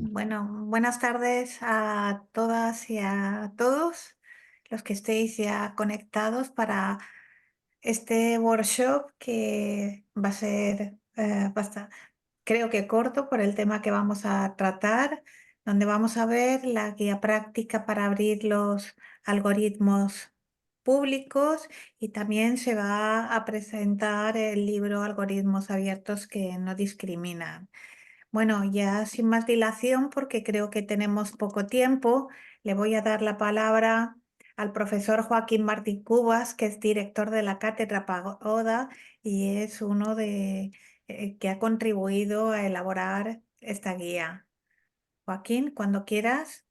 Bueno, buenas tardes a todas y a todos los que estéis ya conectados para este workshop que va a ser creo que corto por el tema que vamos a tratar, donde vamos a ver la guía práctica para abrir los algoritmos públicos y también se va a presentar el libro Algoritmos abiertos que no discriminan. Bueno, ya sin más dilación, porque creo que tenemos poco tiempo, le voy a dar la palabra al profesor Joaquín Martín Cubas, que es director de la Cátedra Pagoda y es uno de que ha contribuido a elaborar esta guía. Joaquín, cuando quieras.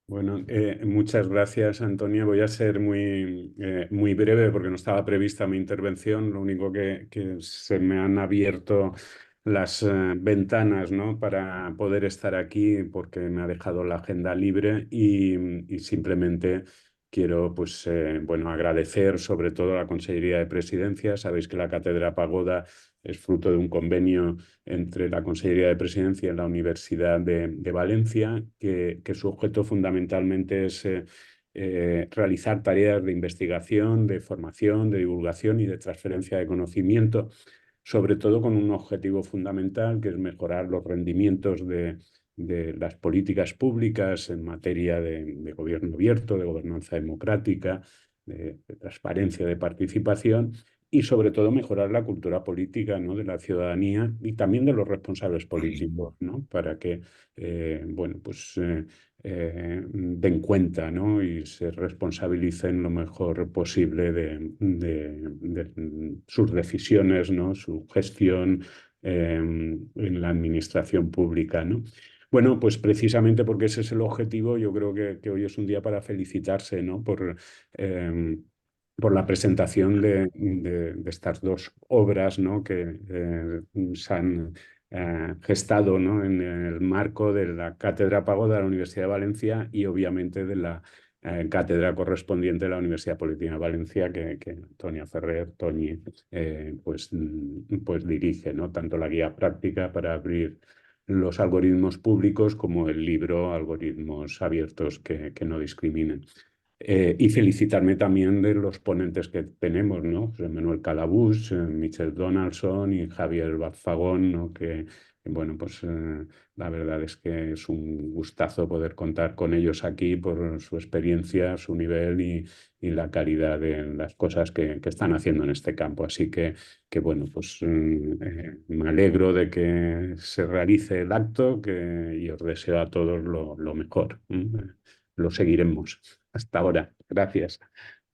Bueno, muchas gracias, Antonia. Voy a ser muy breve porque no estaba prevista mi intervención. Lo único que se me han abierto las ventanas, ¿no? Para poder estar aquí porque me ha dejado la agenda libre y simplemente quiero, pues, bueno, agradecer sobre todo a la Consellería de Presidencia. Sabéis que la Cátedra Pagoda es fruto de un convenio entre la Consellería de Presidencia y la Universidad de Valencia, que su objeto fundamentalmente es realizar tareas de investigación, de formación, de divulgación y de transferencia de conocimiento, sobre todo con un objetivo fundamental, que es mejorar los rendimientos de las políticas públicas en materia de gobierno abierto, de gobernanza democrática, de transparencia, de participación y sobre todo mejorar la cultura política, ¿no? De la ciudadanía y también de los responsables políticos, ¿no? Para que bueno, pues, den cuenta, ¿no? Y se responsabilicen lo mejor posible de sus decisiones, ¿no? Su gestión en la administración pública, ¿no? Bueno, pues precisamente porque ese es el objetivo, yo creo que hoy es un día para felicitarse, ¿no? Eh, por la presentación de estas dos obras, ¿no? Que se han gestado, ¿no? En el marco de la Cátedra Pagoda de la Universidad de Valencia y obviamente de la cátedra correspondiente de la Universidad Politécnica de Valencia, que Antonia Ferrer, Toñi, pues dirige, ¿no? Tanto la guía práctica para abrir los algoritmos públicos como el libro Algoritmos abiertos que no discriminen. Y felicitarme también de los ponentes que tenemos, ¿no? José Manuel Calabús, Michel Donaldson y Javier Bazfagón, ¿no? Bueno, pues la verdad es que es un gustazo poder contar con ellos aquí por su experiencia, su nivel y la calidad de las cosas que están haciendo en este campo. Así que bueno, pues me alegro de que se realice el acto y os deseo a todos lo mejor. Lo seguiremos. Hasta ahora. Gracias.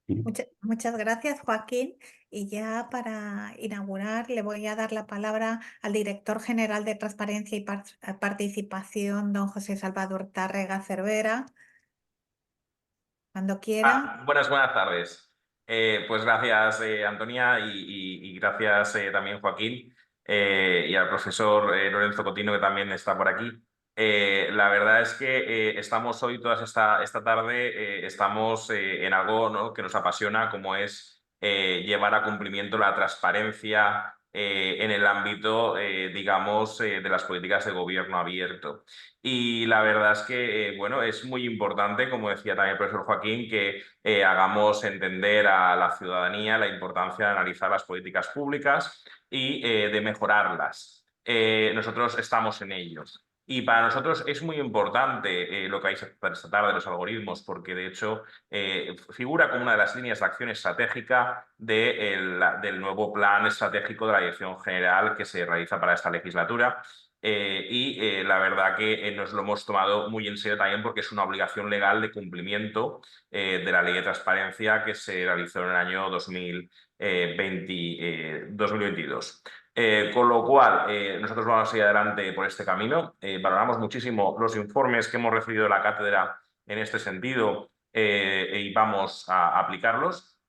Muchas gracias, Joaquín. Y ya para inaugurar, le voy a dar la palabra al director general de Transparencia y Participación, don José Salvador Tárrega Cervera, cuando quiera. Buenas tardes. Pues gracias, Antonia, y gracias también, Joaquín, y al profesor Lorenzo Cotino, que también está por aquí. La verdad es que estamos hoy, toda esta tarde, estamos en algo, ¿no? Que nos apasiona, como es llevar a cumplimiento la transparencia en el ámbito, digamos, de las políticas de gobierno abierto. Y la verdad es que, bueno, es muy importante, como decía también el profesor Joaquín, que hagamos entender a la ciudadanía la importancia de analizar las políticas públicas y de mejorarlas. Nosotros estamos en ello. Y para nosotros es muy importante lo que vais a tratar de los algoritmos, porque de hecho figura como una de las líneas de acción estratégica del nuevo plan estratégico de la Dirección General que se realiza para esta legislatura. La verdad que nos lo hemos tomado muy en serio también porque es una obligación legal de cumplimiento de la Ley de Transparencia que se realizó en el año 2022. Con lo cual, nosotros vamos a ir adelante por este camino. Valoramos muchísimo los informes que hemos recibido de la cátedra en este sentido y vamos a aplicarlos.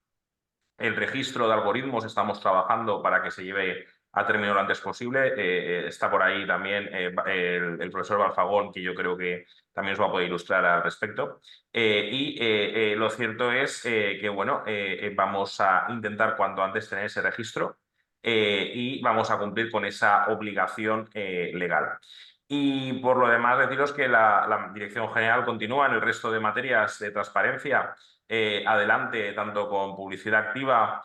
El registro de algoritmos estamos trabajando para que se lleve a término lo antes posible. Está por ahí también el profesor Balfagón, que yo creo que también os va a poder ilustrar al respecto. Lo cierto es que bueno, vamos a intentar cuanto antes tener ese registro y vamos a cumplir con esa obligación legal. Y por lo demás, deciros que la Dirección General continúa en el resto de materias de transparencia, adelante, tanto con publicidad activa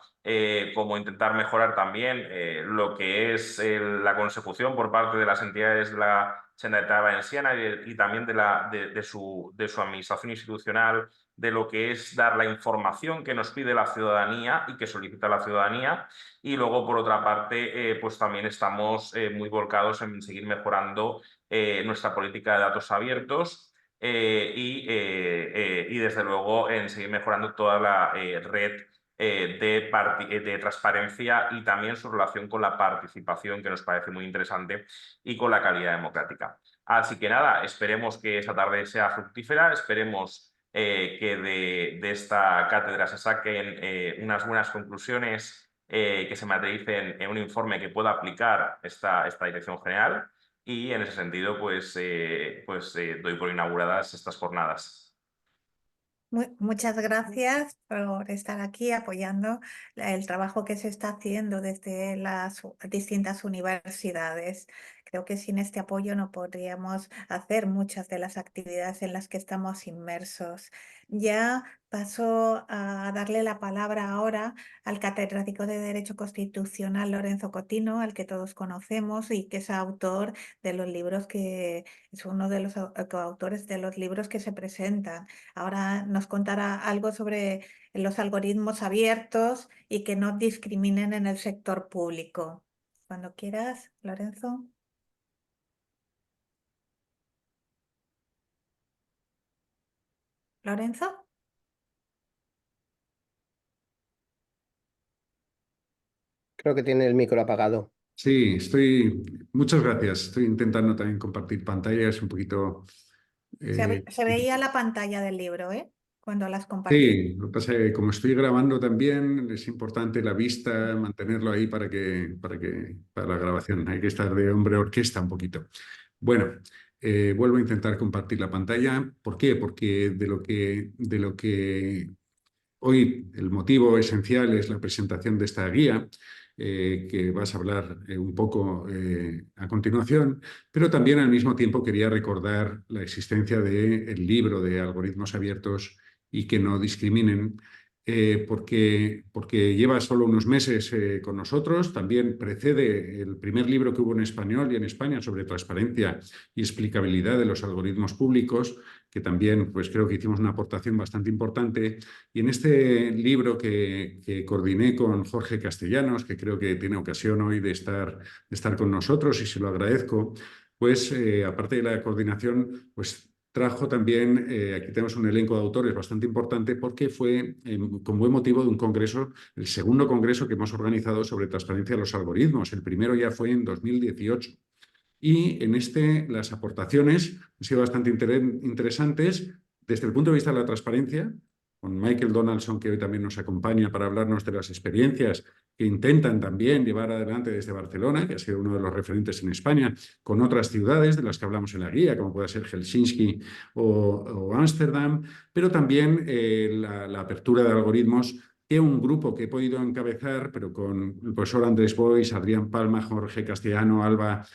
como intentar mejorar también lo que es la consecución por parte de las entidades de la Generalitat Valenciana y también de su administración institucional, de lo que es dar la información que nos pide la ciudadanía y que solicita la ciudadanía. Y luego, por otra parte, pues también estamos muy volcados en seguir mejorando nuestra política de datos abiertos y desde luego en seguir mejorando toda la red de transparencia y también su relación con la participación, que nos parece muy interesante, y con la calidad democrática. Así que nada, esperemos que esta tarde sea fructífera, esperemos que de esta cátedra se saquen unas buenas conclusiones que se materialicen en un informe que pueda aplicar esta Dirección General. Y en ese sentido, doy por inauguradas estas jornadas. Muchas gracias por estar aquí apoyando el trabajo que se está haciendo desde las distintas universidades. Creo que sin este apoyo no podríamos hacer muchas de las actividades en las que estamos inmersos. Ya paso a darle la palabra ahora al catedrático de Derecho Constitucional Lorenzo Cotino, al que todos conocemos y que es autor de los libros que es uno de los coautores de los libros que se presentan. Ahora nos contará algo sobre los algoritmos abiertos y que no discriminen en el sector público. Cuando quieras, Lorenzo. ¿Lorenzo? Creo que tiene el micro apagado. Sí, muchas gracias. Estoy intentando también compartir pantalla, es un poquito... Se veía la pantalla del libro, ¿eh? Cuando las compartí. Sí, lo que pasa es que como estoy grabando también, es importante la vista, mantenerlo ahí para la grabación. Hay que estar de hombre orquesta un poquito. Bueno, vuelvo a intentar compartir la pantalla. ¿Por qué? Porque de lo que hoy el motivo esencial es la presentación de esta guía, que vas a hablar un poco a continuación, pero también al mismo tiempo quería recordar la existencia del libro de algoritmos abiertos y que no discriminen, porque lleva solo unos meses con nosotros. También precede el primer libro que hubo en español y en España sobre transparencia y explicabilidad de los algoritmos públicos, que también pues, creo que hicimos una aportación bastante importante. Y en este libro que coordiné con Jorge Castellanos, que creo que tiene ocasión hoy de estar con nosotros y se lo agradezco, pues aparte de la coordinación, pues trajo también, aquí tenemos un elenco de autores bastante importante porque fue con buen motivo de un congreso, el segundo congreso que hemos organizado sobre transparencia de los algoritmos. El primero ya fue en 2018. Y en las aportaciones han sido bastante interesantes desde el punto de vista de la transparencia, con Michael Donaldson, que hoy también nos acompaña para hablarnos de las experiencias que intentan también llevar adelante desde Barcelona, que ha sido uno de los referentes en España, con otras ciudades de las que hablamos en la guía, como puede ser Helsinki o Ámsterdam, pero también la apertura de algoritmos que un grupo que he podido encabezar, pero con el profesor Andrés Boix, Adrián Palma, Jorge Castellano, Alba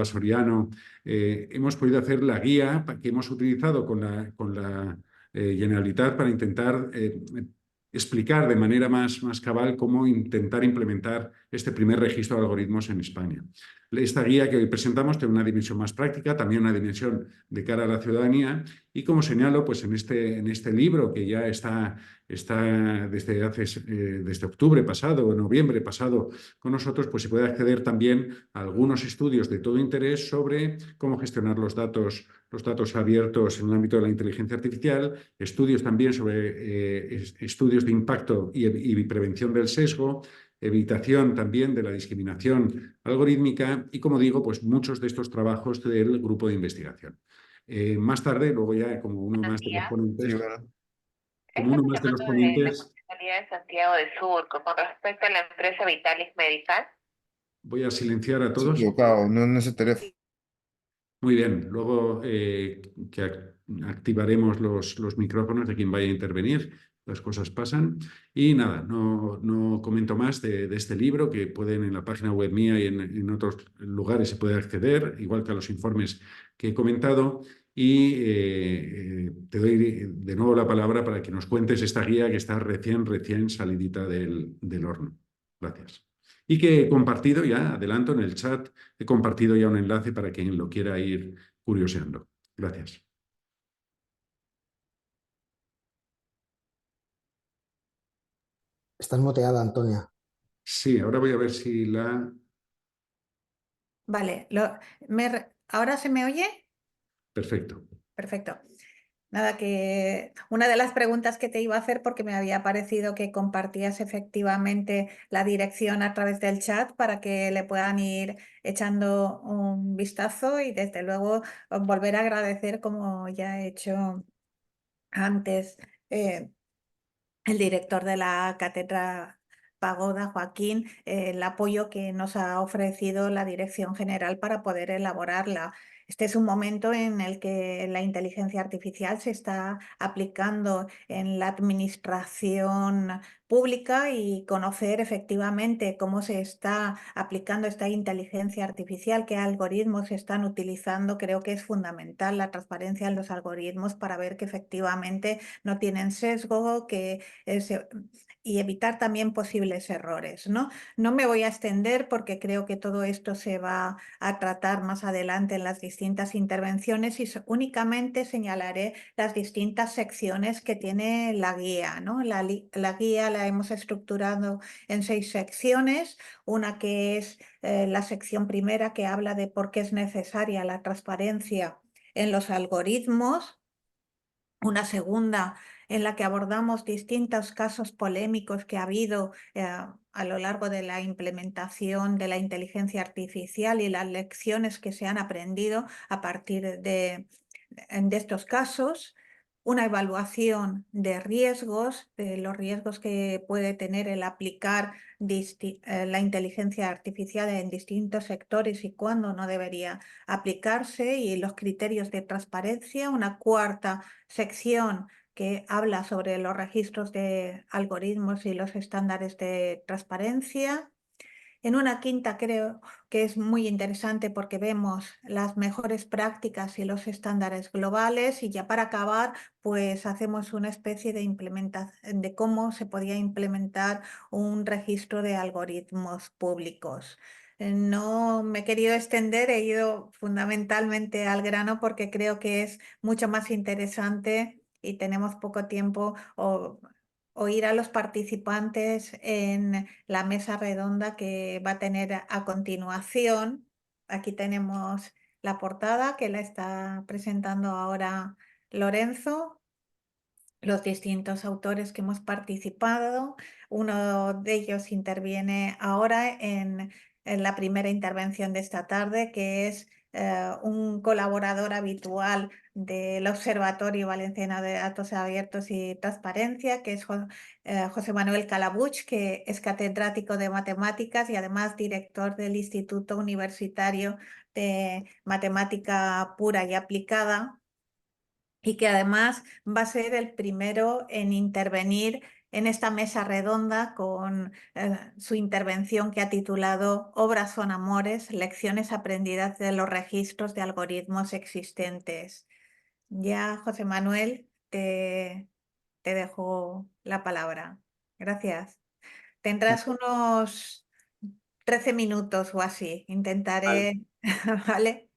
Soriano, hemos podido hacer la guía que hemos utilizado con la Generalitat para intentar explicar de manera más cabal cómo intentar implementar este primer registro de algoritmos en España. Esta guía que hoy presentamos tiene una dimensión más práctica, también una dimensión de cara a la ciudadanía, y como señalo, pues en este libro que ya está desde octubre pasado o noviembre pasado con nosotros, pues se puede acceder también a algunos estudios de todo interés sobre cómo gestionar los datos abiertos en el ámbito de la inteligencia artificial, estudios también sobre estudios de impacto y prevención del sesgo, evitación también de la discriminación algorítmica y, como digo, pues muchos de estos trabajos del grupo de investigación. Más tarde, luego ya como uno más de los ponentes... Sí, bueno. Como uno más de los ponentes, de Santiago de Surco con respecto a la empresa Vitalis Medical. voy a silenciar a Se todos. equivocado, no en ese teléfono. Muy bien, luego que activaremos los micrófonos de quien vaya a intervenir. las cosas pasan. Y nada, no comento más de este libro, que pueden en la página web mía y en otros lugares se puede acceder, igual que a los informes que he comentado. Y te doy de nuevo la palabra para que nos cuentes esta guía que está recién salidita del horno. Gracias. Y que he compartido ya, adelanto en el chat, he compartido ya un enlace para quien lo quiera ir curioseando. Gracias. Estás muteada, Antonia. Sí, ahora voy a ver si la... Vale, ¿ahora se me oye? Perfecto. Perfecto. Nada, que una de las preguntas que te iba a hacer, porque me había parecido que compartías efectivamente la dirección a través del chat para que le puedan ir echando un vistazo y desde luego volver a agradecer, como ya he hecho antes, eh, el director de la Cátedra Pagoda, Joaquín, el apoyo que nos ha ofrecido la Dirección General para poder elaborarla. Este es un momento en el que la inteligencia artificial se está aplicando en la administración pública y conocer efectivamente cómo se está aplicando esta inteligencia artificial, qué algoritmos se están utilizando, creo que es fundamental la transparencia en los algoritmos para ver que efectivamente no tienen sesgo, que y evitar también posibles errores, ¿no? No me voy a extender porque creo que todo esto se va a tratar más adelante en las distintas intervenciones y únicamente señalaré las distintas secciones que tiene la guía, ¿no? La guía la hemos estructurado en 6 secciones, una que es la sección primera que habla de por qué es necesaria la transparencia en los algoritmos, una segunda en la que abordamos distintos casos polémicos que ha habido a lo largo de la implementación de la inteligencia artificial y las lecciones que se han aprendido a partir de estos casos. Una evaluación de riesgos, de los riesgos que puede tener el aplicar la inteligencia artificial en distintos sectores y cuándo no debería aplicarse, y los criterios de transparencia. Una cuarta sección que habla sobre los registros de algoritmos y los estándares de transparencia. En una quinta creo que es muy interesante porque vemos las mejores prácticas y los estándares globales, y ya para acabar pues hacemos una especie de implementación de cómo se podía implementar un registro de algoritmos públicos. No me he querido extender, he ido fundamentalmente al grano porque creo que es mucho más interesante y tenemos poco tiempo, oír a los participantes en la mesa redonda que va a tener a continuación. Aquí tenemos la portada que la está presentando ahora Lorenzo, los distintos autores que hemos participado. Uno de ellos interviene ahora en la primera intervención de esta tarde, que es un colaborador habitual del Observatorio Valenciano de Datos Abiertos y Transparencia, que es José Manuel Calabuch, que es catedrático de matemáticas y además director del Instituto Universitario de Matemática Pura y Aplicada, y que además va a ser el primero en intervenir en esta mesa redonda con su intervención que ha titulado Obras son amores, lecciones aprendidas de los registros de algoritmos existentes. Ya, José Manuel, te dejo la palabra. Gracias. Tendrás unos 13 minutos o así. Vale. Intentaré, ¿vale?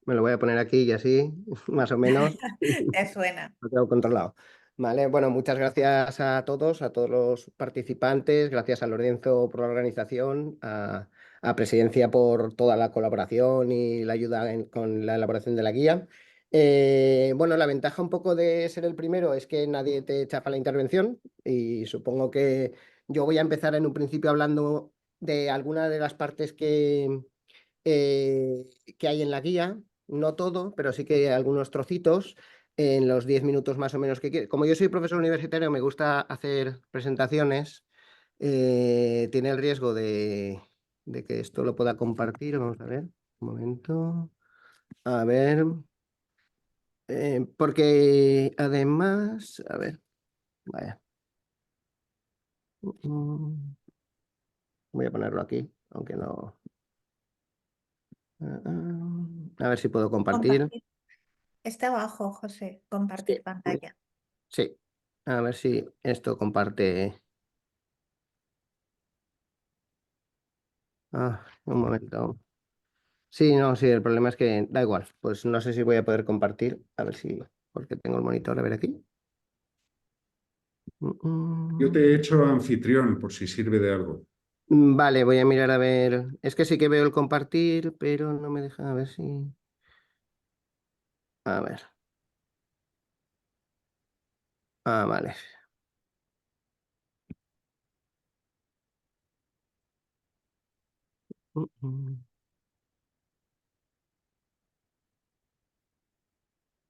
Me lo voy a poner aquí y así, más o menos. ¿Te suena? Lo tengo controlado. Vale, bueno, muchas gracias a todos los participantes, gracias a Lorenzo por la organización, a Presidencia por toda la colaboración y la ayuda con la elaboración de la guía. Bueno, la ventaja un poco de ser el primero es que nadie te chafa la intervención, y supongo que yo voy a empezar en un principio hablando de algunas de las partes que hay en la guía, no todo, pero sí que algunos trocitos en los 10 minutos más o menos que quiero. Como yo soy profesor universitario, me gusta hacer presentaciones. Tiene el riesgo de que esto lo pueda compartir. Vamos a ver, un momento. A ver, porque además, a ver. Vaya. Mm, Voy a ponerlo aquí, aunque no. A ver si puedo compartir. Compartir. Está abajo, José. Compartir Sí, pantalla. sí. A ver si esto comparte. Un momento. Sí, no, sí, el problema es que da igual. Pues no sé si voy a poder compartir. A ver si, porque tengo el monitor, a ver aquí. Yo te he hecho anfitrión por si sirve de algo. Vale, voy a mirar a ver. Es que sí que veo el compartir, pero no me deja a ver si. A ver. Vale. Mm, mm.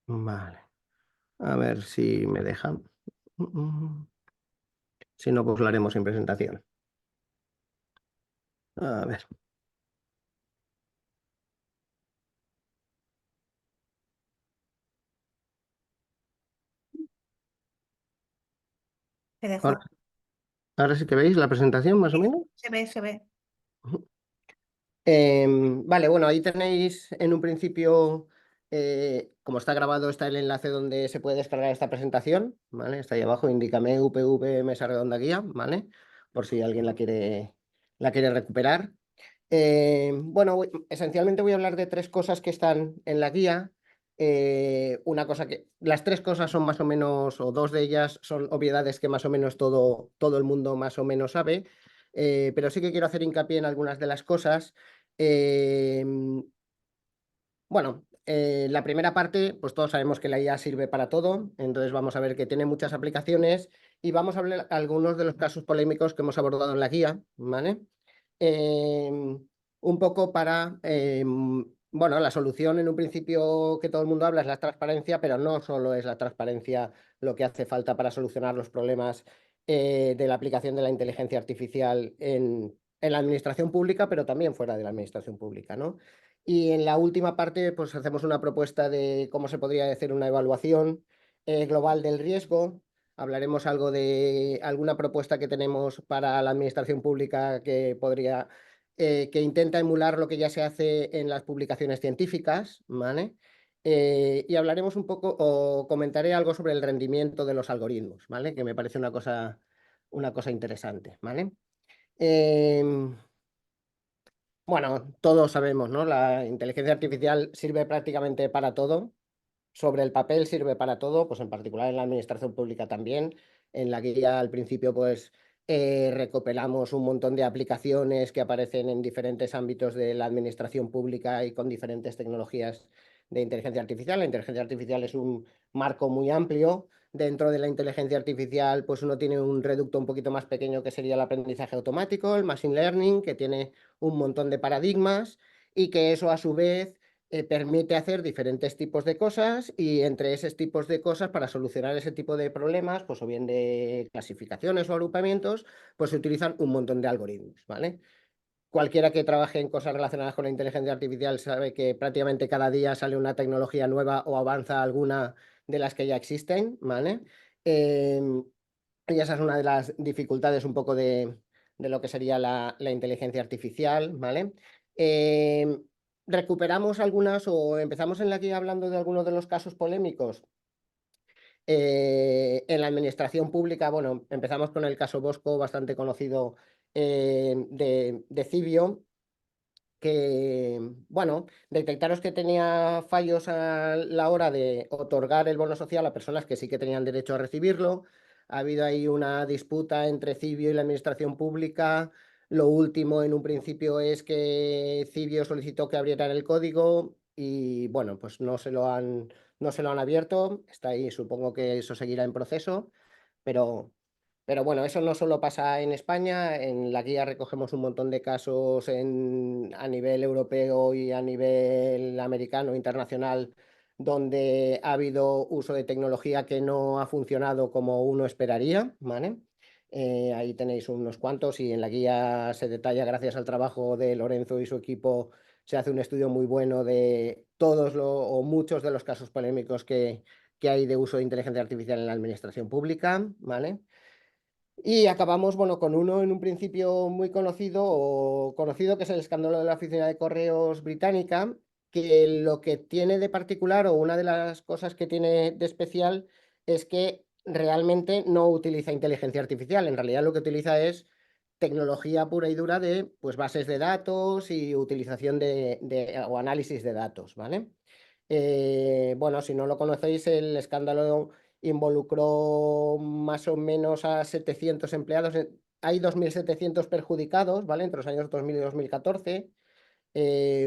Vale. A ver si me deja. Si no, pues lo haremos en presentación. A ver. Te Ahora, dejo. ahora sí que veis la presentación, más o menos. Se ve, se ve. Vale, bueno, ahí tenéis en un principio, como está grabado, está el enlace donde se puede descargar esta presentación, ¿vale? Está ahí abajo, indícame UPV Mesa Redonda Guía, ¿vale? Por si alguien la quiere recuperar. Bueno, esencialmente voy a hablar de tres cosas que están en la guía. Una cosa que, las tres cosas son más o menos, o dos de ellas son obviedades que más o menos todo el mundo más o menos sabe, pero sí que quiero hacer hincapié en algunas de las cosas. Eh, bueno, la primera parte, pues todos sabemos que la IA sirve para todo, entonces vamos a ver que tiene muchas aplicaciones y vamos a hablar algunos de los casos polémicos que hemos abordado en la guía, ¿vale? Un poco para, bueno, la solución en un principio que todo el mundo habla es la transparencia, pero no solo es la transparencia lo que hace falta para solucionar los problemas de la aplicación de la inteligencia artificial en la administración pública, pero también fuera de la administración pública, ¿no? Y en la última parte, pues hacemos una propuesta de cómo se podría hacer una evaluación global del riesgo. Hablaremos algo de alguna propuesta que tenemos para la administración pública que podría, que intenta emular lo que ya se hace en las publicaciones científicas, ¿vale? Y hablaremos un poco o comentaré algo sobre el rendimiento de los algoritmos, ¿vale? Que me parece una cosa interesante, ¿vale? Bueno, todos sabemos, ¿no? La inteligencia artificial sirve prácticamente para todo. Sobre el papel sirve para todo, pues en particular en la administración pública también. En la guía al principio, pues recopilamos un montón de aplicaciones que aparecen en diferentes ámbitos de la administración pública y con diferentes tecnologías de inteligencia artificial. La inteligencia artificial es un marco muy amplio. Dentro de la inteligencia artificial, pues uno tiene un reducto un poquito más pequeño que sería el aprendizaje automático, el machine learning, que tiene un montón de paradigmas y que eso a su vez permite hacer diferentes tipos de cosas y entre esos tipos de cosas para solucionar ese tipo de problemas, pues o bien de clasificaciones o agrupamientos, pues se utilizan un montón de algoritmos, ¿vale? Cualquiera que trabaje en cosas relacionadas con la inteligencia artificial sabe que prácticamente cada día sale una tecnología nueva o avanza alguna de las que ya existen, ¿vale? Y esa es una de las dificultades un poco de lo que sería la inteligencia artificial, ¿vale? Eh, recuperamos algunas o empezamos en la guía hablando de algunos de los casos polémicos. En la administración pública, bueno, empezamos con el caso Bosco, bastante conocido de Cibio, que, bueno, detectaros que tenía fallos a la hora de otorgar el bono social a personas que sí que tenían derecho a recibirlo. Ha habido ahí una disputa entre Cibio y la administración pública. Lo último, en un principio, es que Cibio solicitó que abrieran el código y, bueno, pues no se lo han abierto. Está ahí, supongo que eso seguirá en proceso, pero bueno, eso no solo pasa en España, en la guía recogemos un montón de casos a nivel europeo y a nivel americano, internacional, donde ha habido uso de tecnología que no ha funcionado como uno esperaría, ¿vale? Ahí tenéis unos cuantos y en la guía se detalla, gracias al trabajo de Lorenzo y su equipo, se hace un estudio muy bueno de todos o muchos de los casos polémicos que que hay de uso de inteligencia artificial en la administración pública, ¿vale? Y acabamos, bueno, con uno en un principio muy conocido, que es el escándalo de la Oficina de Correos británica, que lo que tiene de particular, o una de las cosas que tiene de especial, es que realmente no utiliza inteligencia artificial. En realidad lo que utiliza es tecnología pura y dura de, pues, bases de datos y utilización o análisis de datos, ¿vale? Bueno, si no lo conocéis, el escándalo involucró más o menos a 700 empleados. Hay 2.700 perjudicados, ¿vale? Entre los años 2000 y 2014.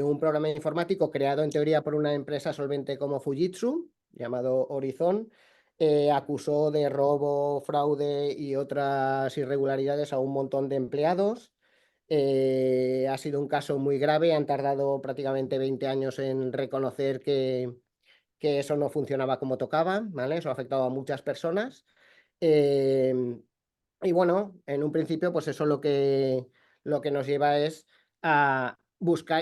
Un programa informático creado en teoría por una empresa solvente como Fujitsu, llamado Horizon, acusó de robo, fraude y otras irregularidades a un montón de empleados. Ha sido un caso muy grave, han tardado prácticamente 20 años en reconocer que eso no funcionaba como tocaba, ¿vale? Eso ha afectado a muchas personas. Y bueno, en un principio, pues eso lo que nos lleva es a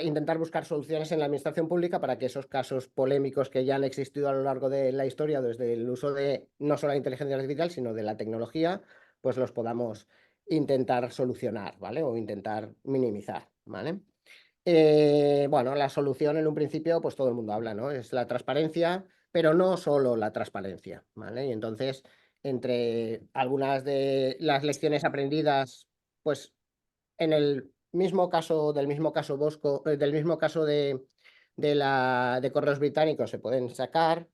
intentar buscar soluciones en la administración pública para que esos casos polémicos que ya han existido a lo largo de la historia, desde el uso de no solo la inteligencia artificial, sino de la tecnología, pues los podamos intentar solucionar, ¿vale? O intentar minimizar, ¿vale? Bueno, la solución en un principio, pues todo el mundo habla, ¿no? Es la transparencia, pero no solo la transparencia, ¿vale? Y entonces, entre algunas de las lecciones aprendidas, pues en el mismo caso, del mismo caso Bosco, del mismo caso de Correos Británicos se pueden sacar,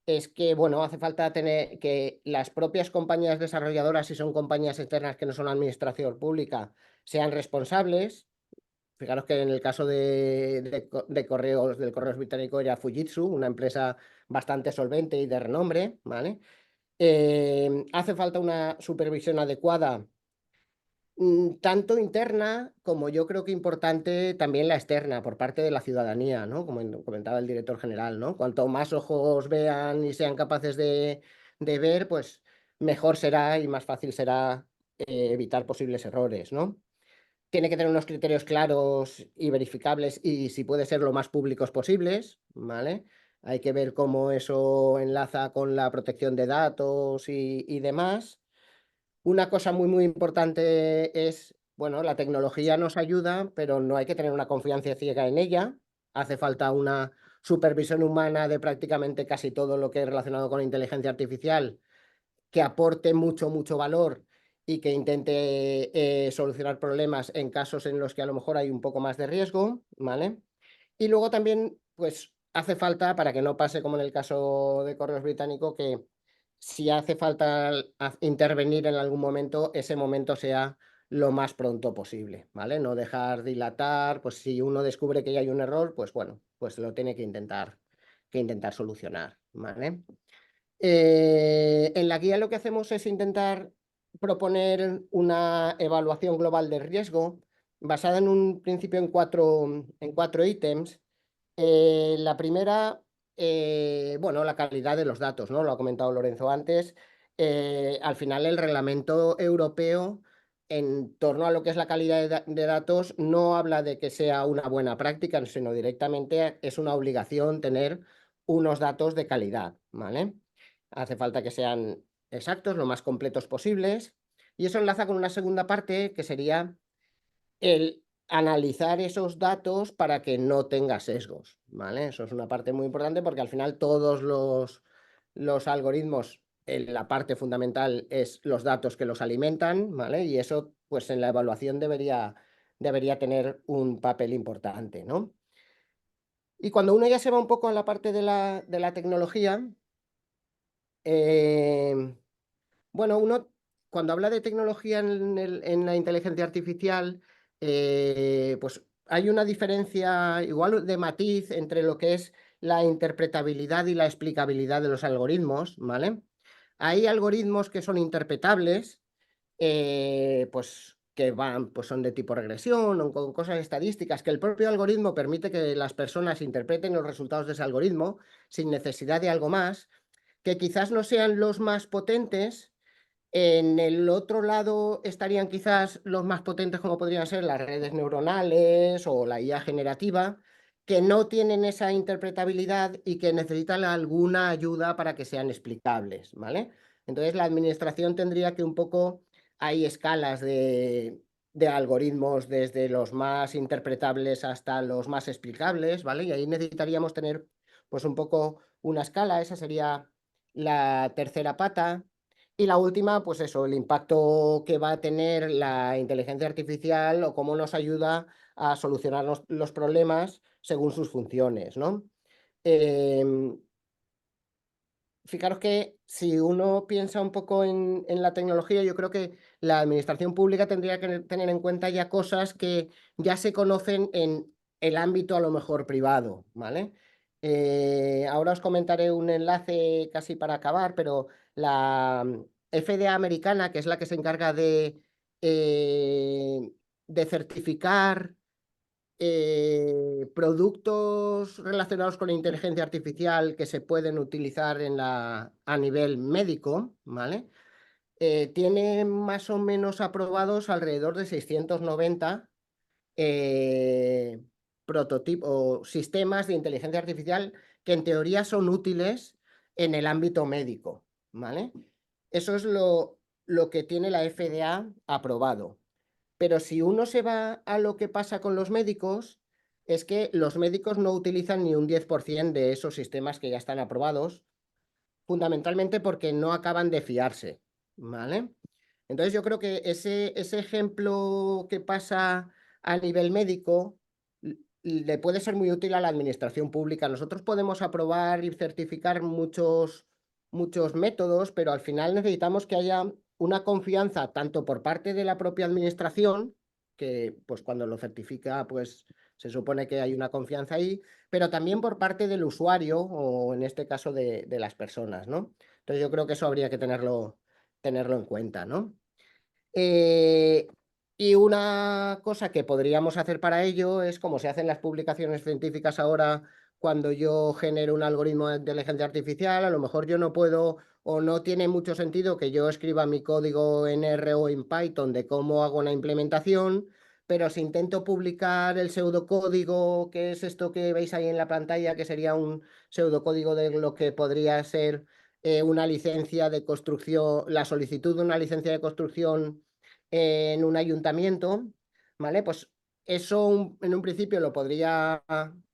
es que, bueno, hace falta tener que las propias compañías desarrolladoras, si son compañías externas que no son administración pública, sean responsables. Fijaros que en el caso de Correos, del Correos Británico, era Fujitsu, una empresa bastante solvente y de renombre, ¿vale? Hace falta una supervisión adecuada, tanto interna como yo creo que importante también la externa, por parte de la ciudadanía, ¿no? Como comentaba el director general, ¿no? Cuanto más ojos vean y sean capaces de ver, pues mejor será y más fácil será evitar posibles errores, ¿no? Tiene que tener unos criterios claros y verificables y, si puede ser, lo más públicos posibles, ¿vale? Hay que ver cómo eso enlaza con la protección de datos y demás. Una cosa muy, muy importante es, bueno, la tecnología nos ayuda, pero no hay que tener una confianza ciega en ella. Hace falta una supervisión humana de prácticamente casi todo lo que es relacionado con inteligencia artificial, que aporte mucho, mucho valor y que intente solucionar problemas en casos en los que a lo mejor hay un poco más de riesgo, ¿vale? Y luego también, pues, hace falta, para que no pase como en el caso de Correos Británico, que si hace falta intervenir en algún momento, ese momento sea lo más pronto posible, ¿vale? No dejar dilatar, pues si uno descubre que ya hay un error, pues bueno, pues lo tiene que intentar solucionar, ¿vale? En la guía lo que hacemos es intentar proponer una evaluación global de riesgo basada en un principio en cuatro ítems. La primera, bueno, la calidad de los datos, ¿no? Lo ha comentado Lorenzo antes. Al final, el reglamento europeo en torno a lo que es la calidad de datos no habla de que sea una buena práctica, sino directamente es una obligación tener unos datos de calidad, ¿vale? Hace falta que sean exactos, lo más completos posibles. Y eso enlaza con una segunda parte, que sería el analizar esos datos para que no tenga sesgos, ¿vale? Eso es una parte muy importante, porque al final todos los algoritmos, la parte fundamental es los datos que los alimentan, ¿vale? Y eso, pues en la evaluación debería tener un papel importante, ¿no? Y cuando uno ya se va un poco a la parte de la tecnología, bueno, uno cuando habla de tecnología en la inteligencia artificial, pues hay una diferencia igual de matiz entre lo que es la interpretabilidad y la explicabilidad de los algoritmos, ¿vale? Hay algoritmos que son interpretables, pues que pues son de tipo regresión o con cosas estadísticas, que el propio algoritmo permite que las personas interpreten los resultados de ese algoritmo sin necesidad de algo más, que quizás no sean los más potentes. En el otro lado estarían quizás los más potentes, como podrían ser las redes neuronales o la IA generativa, que no tienen esa interpretabilidad y que necesitan alguna ayuda para que sean explicables, ¿vale? Entonces la administración tendría que un poco, hay escalas de algoritmos desde los más interpretables hasta los más explicables, ¿vale? Y ahí necesitaríamos tener pues un poco una escala, esa sería la tercera pata. Y la última, pues eso, el impacto que va a tener la inteligencia artificial o cómo nos ayuda a solucionar los problemas según sus funciones, ¿no? Fijaros que si uno piensa un poco en la tecnología, yo creo que la administración pública tendría que tener en cuenta ya cosas que ya se conocen en el ámbito a lo mejor privado, ¿vale? Ahora os comentaré un enlace casi para acabar, pero la FDA americana, que es la que se encarga de certificar productos relacionados con la inteligencia artificial que se pueden utilizar a nivel médico, ¿vale? Tiene más o menos aprobados alrededor de 690 prototipos o sistemas de inteligencia artificial que en teoría son útiles en el ámbito médico, ¿vale? Eso es lo que tiene la FDA aprobado. Pero si uno se va a lo que pasa con los médicos, es que los médicos no utilizan ni un 10% de esos sistemas que ya están aprobados, fundamentalmente porque no acaban de fiarse, ¿vale? Entonces yo creo que ese ejemplo que pasa a nivel médico le puede ser muy útil a la administración pública. Nosotros podemos aprobar y certificar muchos métodos, pero al final necesitamos que haya una confianza tanto por parte de la propia administración, que pues cuando lo certifica pues se supone que hay una confianza ahí, pero también por parte del usuario o en este caso de las personas, ¿no? Entonces yo creo que eso habría que tenerlo en cuenta, ¿no? Y una cosa que podríamos hacer para ello es, como se hacen las publicaciones científicas ahora, cuando yo genero un algoritmo de inteligencia artificial, a lo mejor yo no puedo o no tiene mucho sentido que yo escriba mi código en R o en Python de cómo hago una implementación, pero si intento publicar el pseudocódigo, que es esto que veis ahí en la pantalla, que sería un pseudocódigo de lo que podría ser una licencia de construcción, la solicitud de una licencia de construcción en un ayuntamiento, ¿vale? Pues eso en un principio lo podría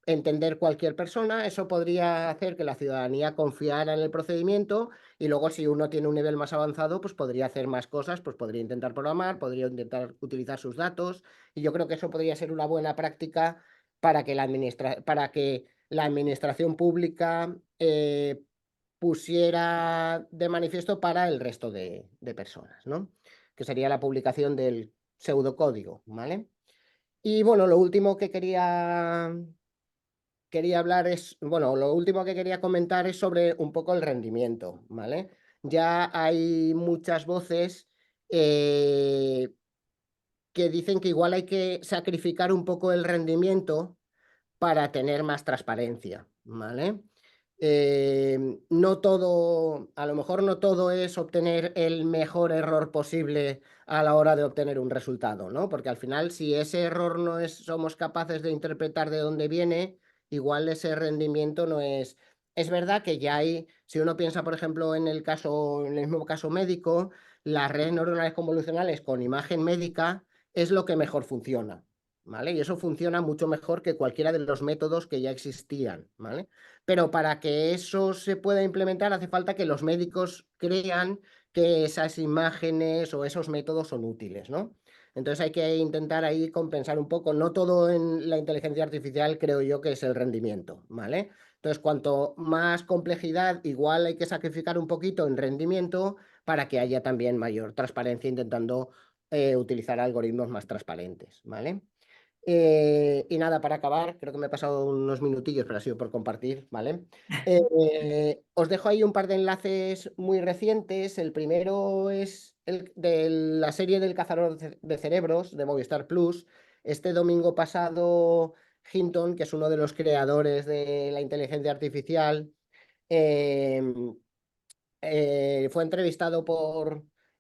entender cualquier persona, eso podría hacer que la ciudadanía confiara en el procedimiento y luego si uno tiene un nivel más avanzado, pues podría hacer más cosas, pues podría intentar programar, podría intentar utilizar sus datos y yo creo que eso podría ser una buena práctica para que la administración pública pusiera de manifiesto para el resto de personas, ¿no? Que sería la publicación del pseudocódigo, ¿vale? Y bueno, lo último que quería hablar es, bueno, lo último que quería comentar es sobre un poco el rendimiento, ¿vale? Ya hay muchas voces que dicen que igual hay que sacrificar un poco el rendimiento para tener más transparencia, ¿vale? No todo, a lo mejor no todo es obtener el mejor error posible a la hora de obtener un resultado, ¿no? Porque al final, si ese error no somos capaces de interpretar de dónde viene, igual ese rendimiento no es. Es verdad que ya hay, si uno piensa, por ejemplo, en el mismo caso médico, las redes neuronales convolucionales con imagen médica es lo que mejor funciona, ¿vale? Y eso funciona mucho mejor que cualquiera de los métodos que ya existían, ¿vale? Pero para que eso se pueda implementar hace falta que los médicos crean que esas imágenes o esos métodos son útiles, ¿no? Entonces hay que intentar ahí compensar un poco. No todo en la inteligencia artificial creo yo que es el rendimiento, ¿vale? Entonces, cuanto más complejidad, igual hay que sacrificar un poquito en rendimiento para que haya también mayor transparencia intentando utilizar algoritmos más transparentes, ¿vale? Y nada, para acabar, creo que me he pasado unos minutillos, pero ha sido por compartir, ¿vale? Os dejo ahí un par de enlaces muy recientes. El primero es el de la serie del cazador de cerebros de Movistar Plus. Este domingo pasado, Hinton, que es uno de los creadores de la inteligencia artificial, eh, fue entrevistado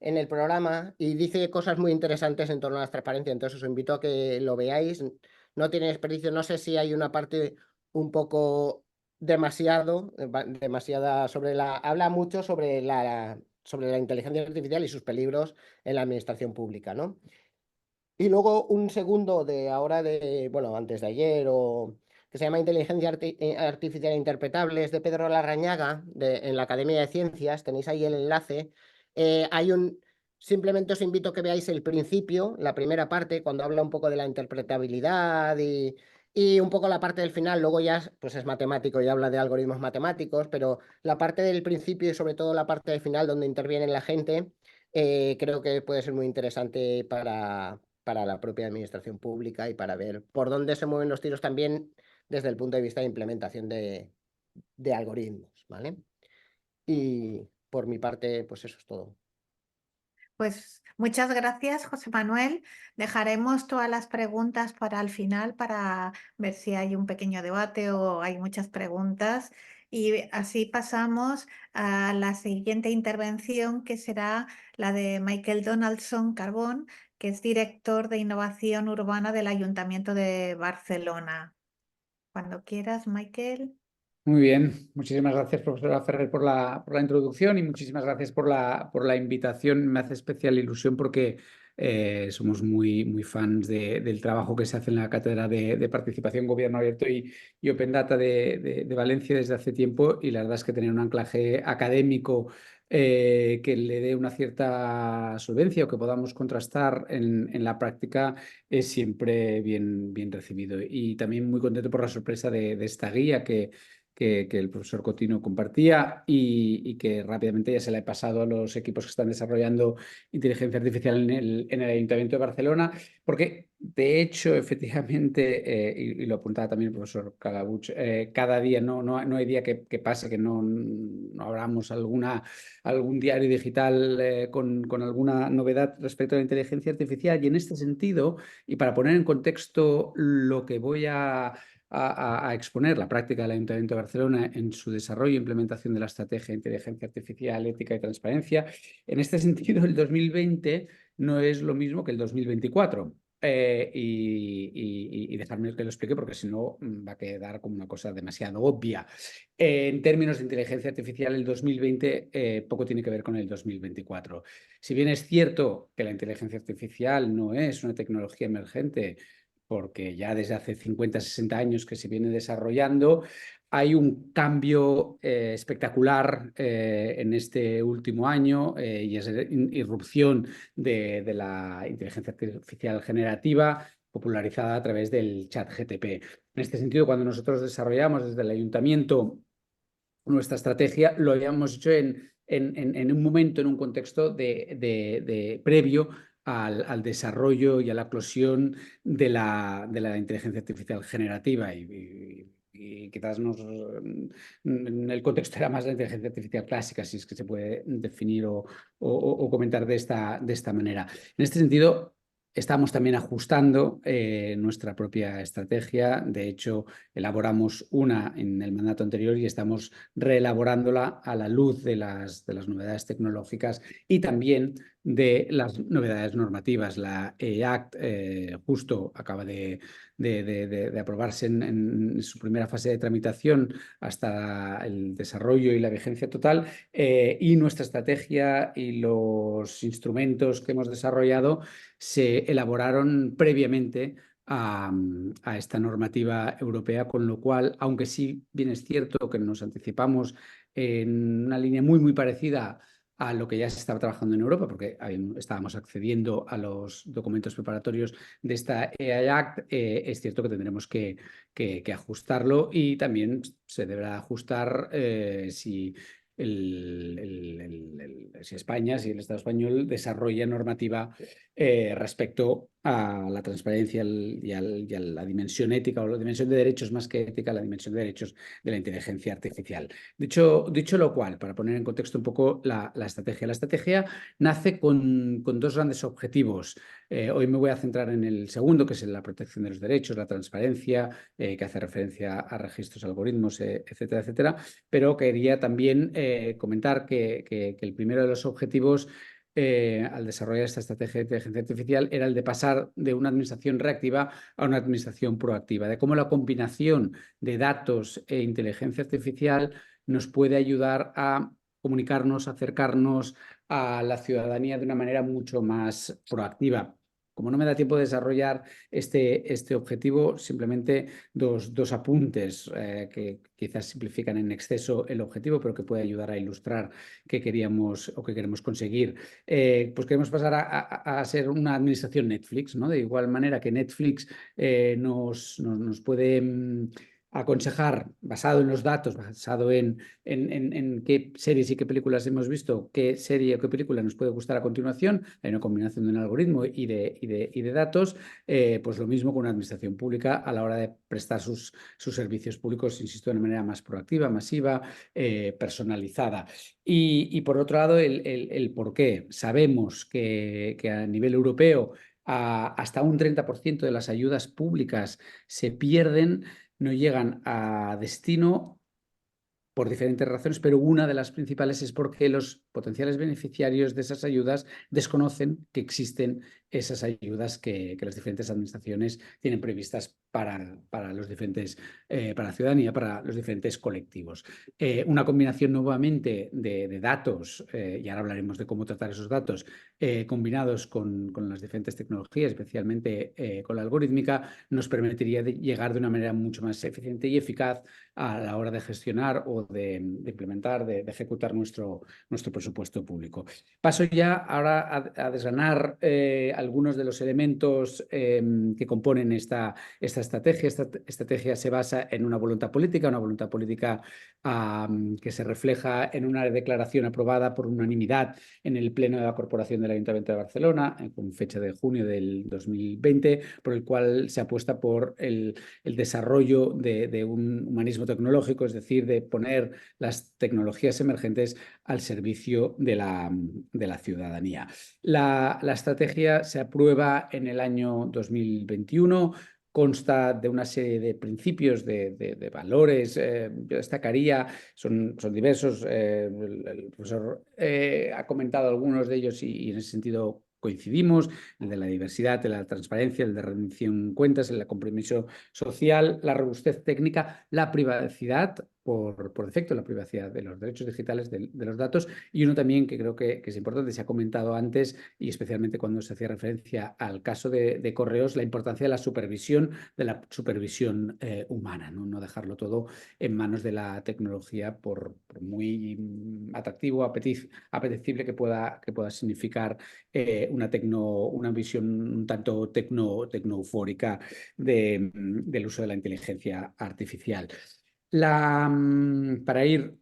en el programa y dice cosas muy interesantes en torno a la transparencia. Entonces os invito a que lo veáis. no tienen experiencia. No sé si hay una parte un poco demasiada habla mucho sobre la inteligencia artificial y sus peligros en la administración pública, ¿no? Y luego un segundo bueno, antes de ayer, que se llama Inteligencia Artificial Interpretable, es de Pedro Larrañaga, en la Academia de Ciencias, tenéis ahí el enlace. Simplemente os invito a que veáis el principio, la primera parte, cuando habla un poco de la interpretabilidad y un poco la parte del final. Luego ya pues es matemático y habla de algoritmos matemáticos, pero la parte del principio y sobre todo la parte del final donde interviene la gente, creo que puede ser muy interesante para la propia administración pública y para ver por dónde se mueven los tiros también desde el punto de vista de implementación de algoritmos, ¿vale? Y por mi parte, pues eso es todo. Pues muchas gracias, José Manuel. Dejaremos todas las preguntas para el final para ver si hay un pequeño debate o hay muchas preguntas. Y así pasamos a la siguiente intervención, que será la de Michael Donaldson Carbón, que es director de Innovación Urbana del Ayuntamiento de Barcelona. Cuando quieras, Michael. Muy bien, muchísimas gracias, profesora Ferrer, por la introducción y muchísimas gracias por la invitación. Me hace especial ilusión porque somos muy fans del trabajo que se hace en la Cátedra de Participación, Gobierno Abierto y Open Data de Valencia desde hace tiempo, y la verdad es que tener un anclaje académico que le dé una cierta solvencia o que podamos contrastar en la práctica es siempre bien recibido. Y también muy contento por la sorpresa de esta guía que el profesor Cotino compartía y que rápidamente ya se la he pasado a los equipos que están desarrollando inteligencia artificial en el Ayuntamiento de Barcelona, porque de hecho, efectivamente, y lo apuntaba también el profesor Calabuch, cada día no hay día que pase que no abramos algún diario digital con alguna novedad respecto a la inteligencia artificial. Y en este sentido, y para poner en contexto lo que voy a exponer, la práctica del Ayuntamiento de Barcelona en su desarrollo e implementación de la estrategia de inteligencia artificial, ética y transparencia. En este sentido, el 2020 no es lo mismo que el 2024. Y dejarme que lo explique porque si no va a quedar como una cosa demasiado obvia. En términos de inteligencia artificial, el 2020 poco tiene que ver con el 2024. Si bien es cierto que la inteligencia artificial no es una tecnología emergente, porque ya desde hace 50, 60 años que se viene desarrollando, hay un cambio espectacular en este último año y es la irrupción de la inteligencia artificial generativa popularizada a través del ChatGPT. En este sentido, cuando nosotros desarrollamos desde el ayuntamiento nuestra estrategia, lo habíamos hecho en un momento, en un contexto previo al desarrollo y a la eclosión de la inteligencia artificial generativa y quizás en el contexto era más la inteligencia artificial clásica, si es que se puede definir o comentar de esta manera. En este sentido, estamos también ajustando nuestra propia estrategia. De hecho, elaboramos una en el mandato anterior y estamos reelaborándola a la luz de las novedades tecnológicas y también de las novedades normativas. La EACT justo acaba de aprobarse en su primera fase de tramitación hasta el desarrollo y la vigencia total, y nuestra estrategia y los instrumentos que hemos desarrollado se elaboraron previamente a esta normativa europea, con lo cual, aunque sí bien es cierto que nos anticipamos en una línea muy parecida a lo que ya se estaba trabajando en Europa, porque estábamos accediendo a los documentos preparatorios de esta AI Act, es cierto que tendremos que ajustarlo y también se deberá ajustar si España, si el Estado español desarrolla normativa respecto a la transparencia y a la dimensión ética o la dimensión de derechos más que ética, la dimensión de derechos de la inteligencia artificial. Dicho lo cual, para poner en contexto un poco la estrategia. La estrategia nace con dos grandes objetivos. Hoy me voy a centrar en el segundo, que es la protección de los derechos, la transparencia, que hace referencia a registros, algoritmos, etcétera, etcétera. Pero quería también comentar que el primero de los objetivos al desarrollar esta estrategia de inteligencia artificial era el de pasar de una administración reactiva a una administración proactiva, de cómo la combinación de datos e inteligencia artificial nos puede ayudar a comunicarnos, acercarnos a la ciudadanía de una manera mucho más proactiva. Como no me da tiempo de desarrollar este objetivo, simplemente dos apuntes que quizás simplifican en exceso el objetivo, pero que puede ayudar a ilustrar qué queríamos o qué queremos conseguir. Pues queremos pasar a ser una administración Netflix, ¿no? De igual manera que Netflix nos puede aconsejar, basado en los datos, basado en qué series y qué películas hemos visto, qué serie o qué película nos puede gustar a continuación. Hay una combinación de un algoritmo y de datos. Pues lo mismo con una administración pública a la hora de prestar sus servicios públicos, insisto, de una manera más proactiva, masiva, personalizada. Y por otro lado, el por qué. Sabemos que a nivel europeo hasta un 30% de las ayudas públicas se pierden, no llegan a destino por diferentes razones, pero una de las principales es porque los potenciales beneficiarios de esas ayudas desconocen que existen esas ayudas que las diferentes administraciones tienen previstas para los diferentes, para la ciudadanía, para los diferentes colectivos. Una combinación nuevamente de datos, y ahora hablaremos de cómo tratar esos datos, combinados con las diferentes tecnologías, especialmente con la algorítmica, nos permitiría llegar de una manera mucho más eficiente y eficaz a la hora de gestionar o de implementar, de ejecutar nuestro presupuesto público. Paso ya ahora a desgranar algunos de los elementos que componen esta estrategia. Esta estrategia se basa en una voluntad política que se refleja en una declaración aprobada por unanimidad en el Pleno de la Corporación del Ayuntamiento de Barcelona, con fecha de junio del 2020, por el cual se apuesta por el desarrollo de un humanismo tecnológico, es decir, de poner las tecnologías emergentes al servicio de la ciudadanía. La estrategia se aprueba en el año 2021. Consta de una serie de principios, de valores. Yo destacaría, son diversos. El profesor ha comentado algunos de ellos y en ese sentido coincidimos: el de la diversidad, el de la transparencia, el de rendición de cuentas, el de compromiso social, la robustez técnica, la privacidad, por defecto, la privacidad de los derechos digitales de los datos, y uno también que creo que es importante, se ha comentado antes, y especialmente cuando se hacía referencia al caso de Correos, la importancia de la supervisión humana, ¿no? No dejarlo todo en manos de la tecnología, por muy atractivo, apetecible que pueda significar una visión un tanto tecno-eufórica del uso de la inteligencia artificial. Para ir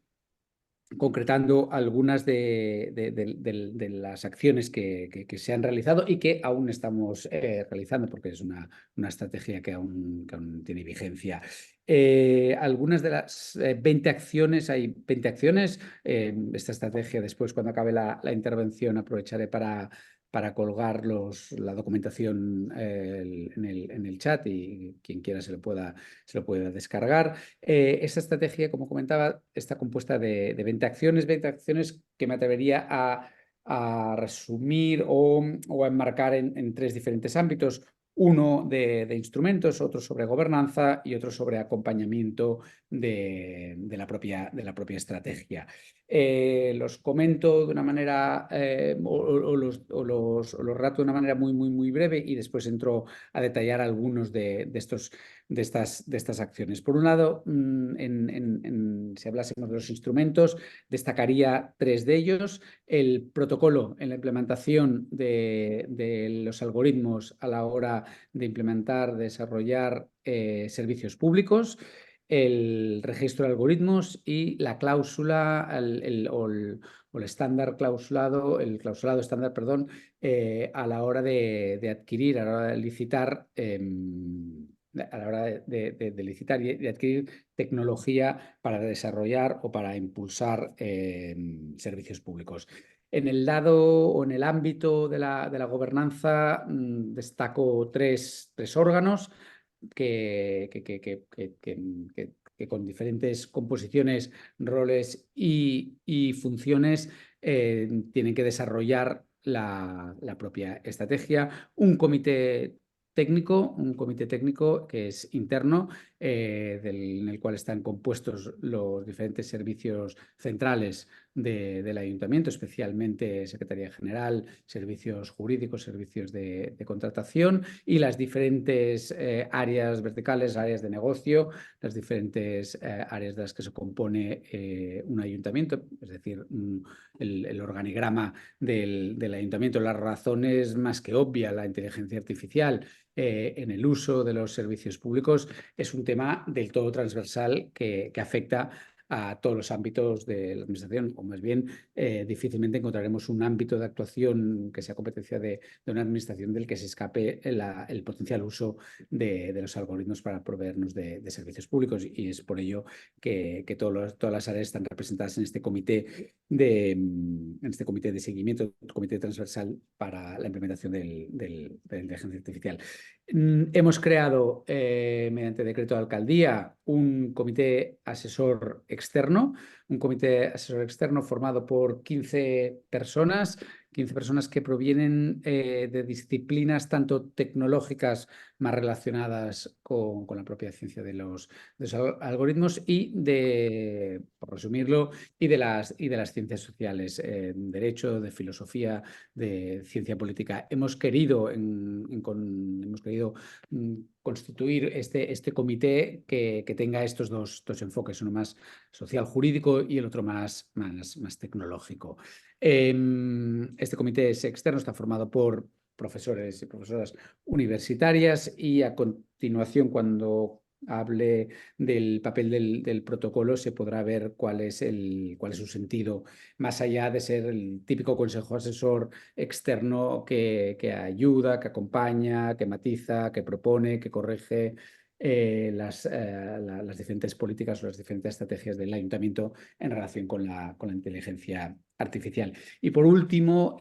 concretando algunas de las acciones que se han realizado y que aún estamos realizando, porque es una estrategia que aún tiene vigencia. Algunas de las 20 acciones, hay 20 acciones. Esta estrategia, después, cuando acabe la intervención, aprovecharé para colgar la documentación en el chat, y quien quiera se lo pueda descargar. Esta estrategia, como comentaba, está compuesta de 20 acciones que me atrevería a resumir o a enmarcar en tres diferentes ámbitos: uno de instrumentos, otro sobre gobernanza y otro sobre acompañamiento de la propia estrategia. Los comento de una manera o los rato de una manera muy breve, y después entro a detallar algunos de estas acciones. Por un lado, si hablásemos de los instrumentos, destacaría tres de ellos: el protocolo en la implementación de los algoritmos a la hora de implementar, desarrollar servicios públicos; el registro de algoritmos; y la cláusula o el estándar clausulado, el clausulado estándar, perdón, a la hora de adquirir, a la hora de licitar, a la hora de licitar y de adquirir tecnología para desarrollar o para impulsar servicios públicos. En el lado o en el ámbito de la gobernanza, destaco tres órganos que con diferentes composiciones, roles y funciones tienen que desarrollar la propia estrategia, un comité técnico que es interno, en el cual están compuestos los diferentes servicios centrales del ayuntamiento, especialmente Secretaría General, servicios jurídicos, servicios de contratación y las diferentes áreas verticales, áreas de negocio, las diferentes áreas de las que se compone un ayuntamiento, es decir, el organigrama del ayuntamiento. Las razones más que obvia, la inteligencia artificial en el uso de los servicios públicos es un tema del todo transversal que afecta a todos los ámbitos de la administración, o más bien difícilmente encontraremos un ámbito de actuación que sea competencia de una administración del que se escape el potencial uso de los algoritmos para proveernos de servicios públicos, y es por ello que todas las áreas están representadas en este comité de seguimiento, comité transversal para la implementación de la inteligencia artificial. Hemos creado, mediante decreto de alcaldía, un comité asesor externo formado por 15 personas que provienen de disciplinas tanto tecnológicas más relacionadas con la propia ciencia de los algoritmos y por resumirlo, y de las ciencias sociales, derecho, de filosofía, de ciencia política. Hemos querido constituir este comité que tenga estos dos enfoques, uno más social jurídico y el otro más tecnológico. Este comité es externo, está formado por profesores y profesoras universitarias, y a continuación, cuando hable del papel del protocolo, se podrá ver cuál es su sentido, más allá de ser el típico consejo asesor externo que ayuda, que acompaña, que matiza, que propone, que corrige las diferentes políticas o las diferentes estrategias del ayuntamiento en relación con la inteligencia artificial. Y por último,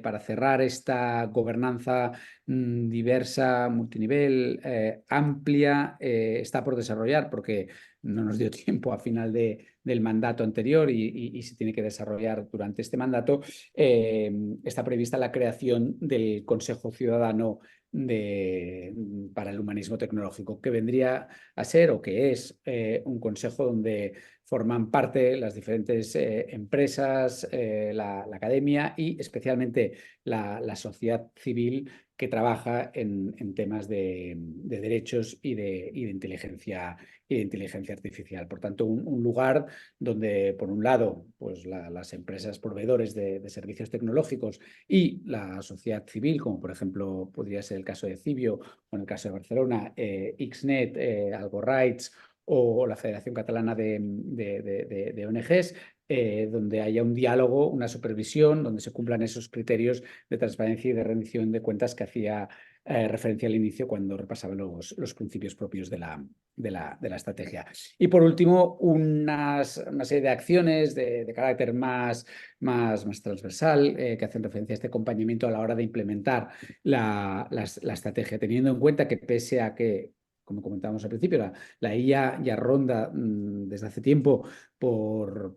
para cerrar esta gobernanza diversa, multinivel, amplia, está por desarrollar, porque no nos dio tiempo a final del mandato anterior y se tiene que desarrollar durante este mandato. Está prevista la creación del Consejo Ciudadano para el Humanismo Tecnológico, que vendría a ser, o que es, un consejo donde forman parte las diferentes empresas, la academia y especialmente la sociedad civil que trabaja en temas de derechos y de inteligencia artificial. Por tanto, un lugar donde, por un lado, pues las empresas proveedores de servicios tecnológicos y la sociedad civil, como por ejemplo podría ser el caso de Cibio, o en el caso de Barcelona, Xnet, Algorights o la Federación Catalana de ONGs, donde haya un diálogo, una supervisión, donde se cumplan esos criterios de transparencia y de rendición de cuentas que hacía referencia al inicio cuando repasaba los principios propios de la estrategia. Y por último, una serie de acciones de carácter más transversal que hacen referencia a este acompañamiento a la hora de implementar la estrategia, teniendo en cuenta que, pese a que, como comentábamos al principio, la IA ya ronda desde hace tiempo por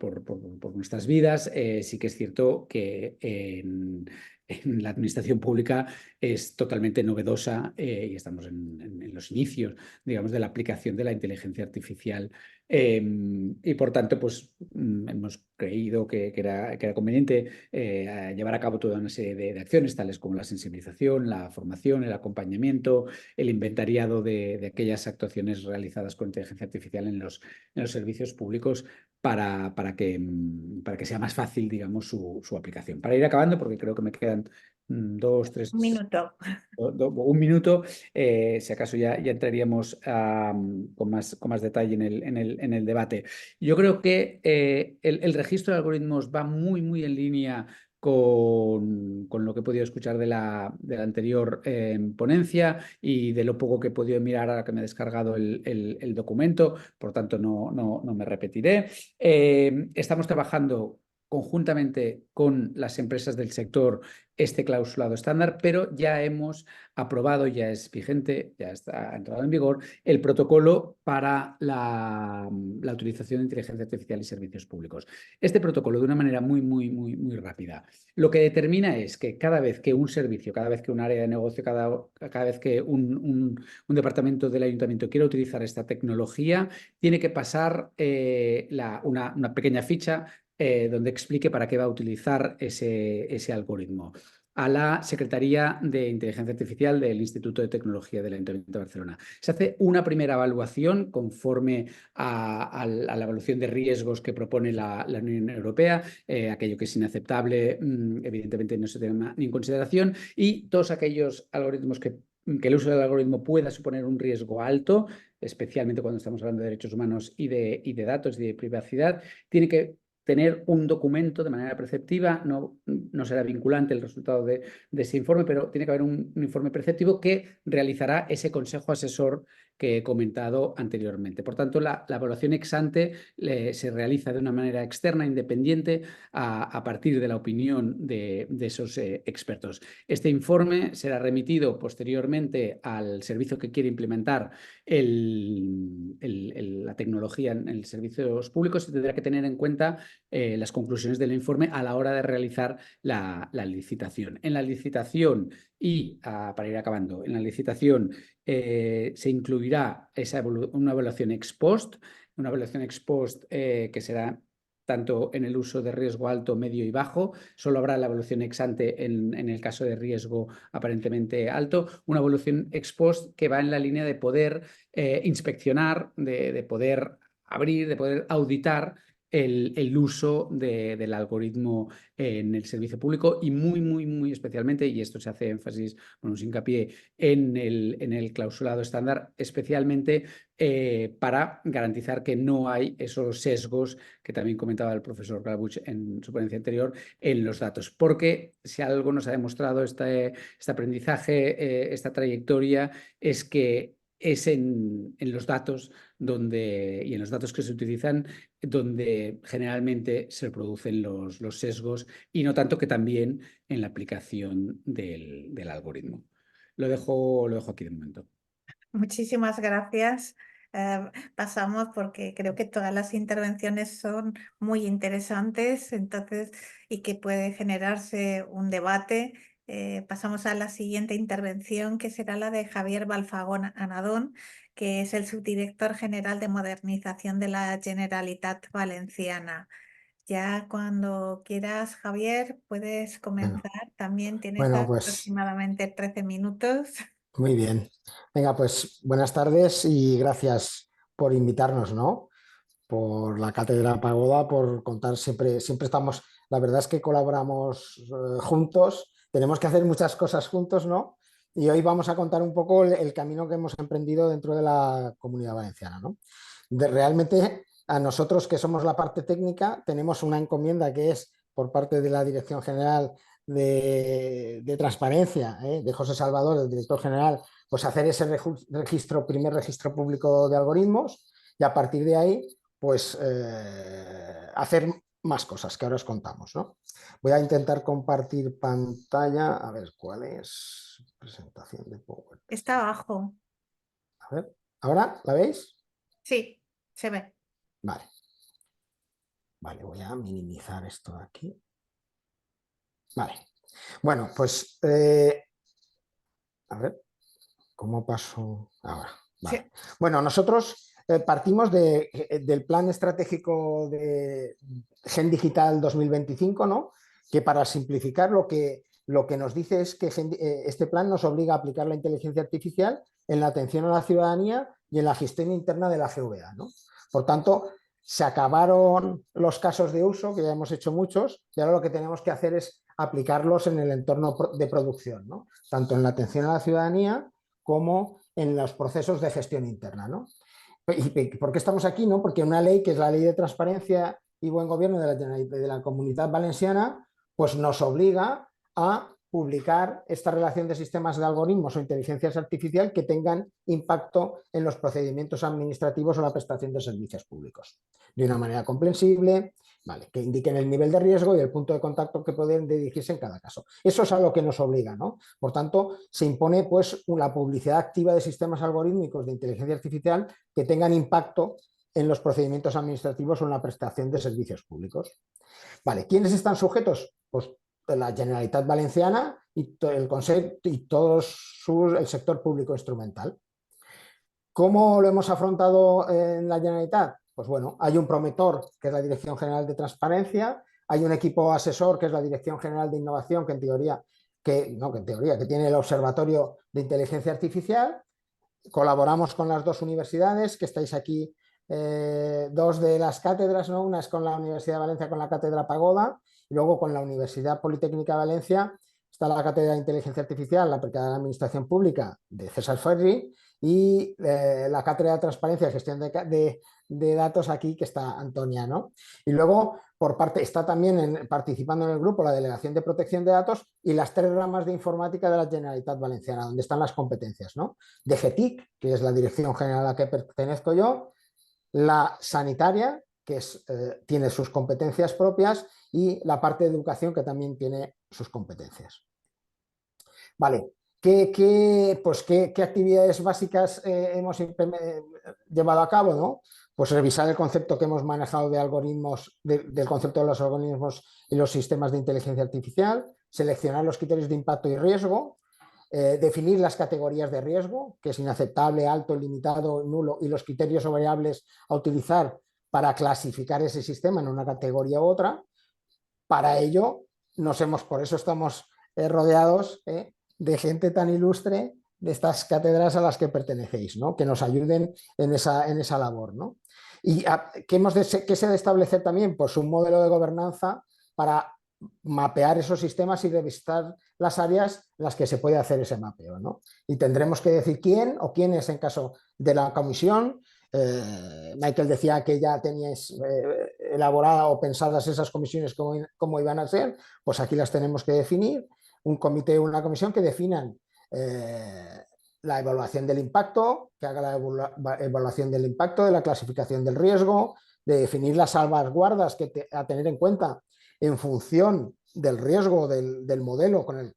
nuestras vidas, sí que es cierto que en la administración pública es totalmente novedosa, y estamos en los inicios, digamos, de la aplicación de la inteligencia artificial, y por tanto, pues hemos creído que era conveniente llevar a cabo toda una serie de acciones, tales como la sensibilización, la formación, el acompañamiento, el inventariado de aquellas actuaciones realizadas con inteligencia artificial en los servicios públicos, para que sea más fácil, digamos, su aplicación. Para ir acabando, porque creo que me quedan 2, 3... Un minuto. Un minuto, si acaso ya entraríamos con más detalle en el debate. Yo creo que el registro de algoritmos va muy en línea con lo que he podido escuchar de la anterior ponencia y de lo poco que he podido mirar ahora que me he descargado el documento, por tanto no me repetiré. Estamos trabajando conjuntamente con las empresas del sector este clausulado estándar, pero ya hemos aprobado, ya es vigente, ya ha entrado en vigor el protocolo para la utilización de inteligencia artificial y servicios públicos. Este protocolo, de una manera muy rápida, lo que determina es que cada vez que un servicio, cada vez que un área de negocio, cada vez que un departamento del ayuntamiento quiera utilizar esta tecnología, tiene que pasar una pequeña ficha donde explique para qué va a utilizar ese algoritmo a la Secretaría de Inteligencia Artificial del Instituto de Tecnología del Ayuntamiento de Barcelona. Se hace una primera evaluación conforme a la evaluación de riesgos que propone la Unión Europea. Aquello que es inaceptable, evidentemente no se toma ni en consideración, y todos aquellos algoritmos que el uso del algoritmo pueda suponer un riesgo alto, especialmente cuando estamos hablando de derechos humanos y de datos y de privacidad, tiene que tener un documento de manera preceptiva. No será vinculante el resultado de ese informe, pero tiene que haber un informe preceptivo que realizará ese consejo asesor que he comentado anteriormente. Por tanto, la evaluación ex ante se realiza de una manera externa, independiente, a partir de la opinión de esos expertos. Este informe será remitido posteriormente al servicio que quiere implementar la tecnología en servicios públicos, y tendrá que tener en cuenta las conclusiones del informe a la hora de realizar la licitación. En la licitación y, para ir acabando, en la licitación se incluirá una evaluación ex post, que será tanto en el uso de riesgo alto, medio y bajo. Solo habrá la evaluación ex ante en el caso de riesgo aparentemente alto. Una evaluación ex post que va en la línea de poder inspeccionar, de poder abrir, de poder auditar el uso del algoritmo en el servicio público, y muy especialmente, y esto se hace énfasis, hincapié en el clausulado estándar, especialmente para garantizar que no hay esos sesgos que también comentaba el profesor Glabuch en su ponencia anterior en los datos. Porque si algo nos ha demostrado este aprendizaje, esta trayectoria, es que es en los datos y en los datos que se utilizan donde generalmente se producen los sesgos, y no tanto que también en la aplicación del algoritmo. Lo dejo aquí de momento. Muchísimas gracias. Pasamos porque creo que todas las intervenciones son muy interesantes, entonces, y que puede generarse un debate. Pasamos a la siguiente intervención, que será la de Javier Balfagón Anadón, que es el subdirector general de modernización de la Generalitat Valenciana. Ya cuando quieras, Javier, puedes comenzar. También tienes Pues aproximadamente 13 minutos. muy bien. Venga, pues buenas tardes y gracias por invitarnos, ¿no? Por la Cátedra Pagoda, por contar siempre estamos, la verdad es que colaboramos juntos, tenemos que hacer muchas cosas juntos, ¿no? Y hoy vamos a contar un poco el camino que hemos emprendido dentro de la Comunidad Valenciana, ¿no? Realmente a nosotros, que somos la parte técnica, tenemos una encomienda que es por parte de la Dirección General de Transparencia, de José Salvador, el director general, pues hacer ese primer registro público de algoritmos, y a partir de ahí pues hacer más cosas que ahora os contamos, ¿no? Voy a intentar compartir pantalla, a ver cuál es. Presentación de PowerPoint. Está abajo. A ver, ¿ahora la veis? Sí, se ve. Vale. Vale, voy a minimizar esto de aquí. Vale. Bueno, pues a ver, ¿cómo paso ahora? Vale. Sí. Bueno, nosotros partimos del plan estratégico de Gen Digital 2025, ¿no? Que, para simplificar, lo que nos dice es que este plan nos obliga a aplicar la inteligencia artificial en la atención a la ciudadanía y en la gestión interna de la GVA, ¿no? Por tanto, se acabaron los casos de uso, que ya hemos hecho muchos, y ahora lo que tenemos que hacer es aplicarlos en el entorno de producción, ¿no? Tanto en la atención a la ciudadanía como en los procesos de gestión interna, ¿no? ¿Y por qué estamos aquí? ¿No? Porque una ley, que es la Ley de Transparencia y Buen Gobierno de la Comunidad Valenciana, pues nos obliga a publicar esta relación de sistemas de algoritmos o inteligencias artificial que tengan impacto en los procedimientos administrativos o la prestación de servicios públicos. De una manera comprensible, ¿vale? Que indiquen el nivel de riesgo y el punto de contacto que pueden dirigirse en cada caso. Eso es a lo que nos obliga, ¿no? Por tanto, se impone pues una publicidad activa de sistemas algorítmicos de inteligencia artificial que tengan impacto en los procedimientos administrativos o en la prestación de servicios públicos. Vale, ¿quiénes están sujetos? Pues la Generalitat Valenciana y el Consejo y todo el sector público instrumental. ¿Cómo lo hemos afrontado en la Generalitat? Pues bueno, hay un promotor, que es la Dirección General de Transparencia, hay un equipo asesor, que es la Dirección General de Innovación, que que tiene el Observatorio de Inteligencia Artificial. Colaboramos con las dos universidades, que estáis aquí, dos de las cátedras, ¿no? Una es con la Universidad de Valencia, con la Cátedra Pagoda, y luego con la Universidad Politécnica de Valencia está la Cátedra de Inteligencia Artificial, la aplicada a la Administración Pública de César Ferri, y la Cátedra de Transparencia y Gestión de Datos aquí, que está Antonia, ¿no? Y luego, por parte, está también participando en el grupo la Delegación de Protección de Datos y las 3 ramas de informática de la Generalitat Valenciana, donde están las competencias, ¿no? DGTIC, que es la Dirección General a la que pertenezco yo, la sanitaria, que tiene sus competencias propias, y la parte de educación, que también tiene sus competencias. Vale, ¿qué actividades básicas hemos llevado a cabo, ¿no? Pues revisar el concepto que hemos manejado de algoritmos, del concepto de los algoritmos y los sistemas de inteligencia artificial, seleccionar los criterios de impacto y riesgo, definir las categorías de riesgo, que es inaceptable, alto, limitado, nulo, y los criterios o variables a utilizar para clasificar ese sistema en una categoría u otra. Para ello, por eso estamos rodeados de gente tan ilustre de estas cátedras a las que pertenecéis, ¿no? Que nos ayuden en esa labor, ¿no? ¿Y qué se ha de establecer también? Pues un modelo de gobernanza para mapear esos sistemas y revisar las áreas en las que se puede hacer ese mapeo, ¿no? Y tendremos que decir quién o quiénes en caso de la comisión. Michael decía que ya teníais elaborada o pensadas esas comisiones cómo iban a ser, pues aquí las tenemos que definir. Un comité o una comisión que definan la evaluación del impacto, que haga la evaluación del impacto, de la clasificación del riesgo, de definir las salvaguardas a tener en cuenta en función del riesgo del modelo con el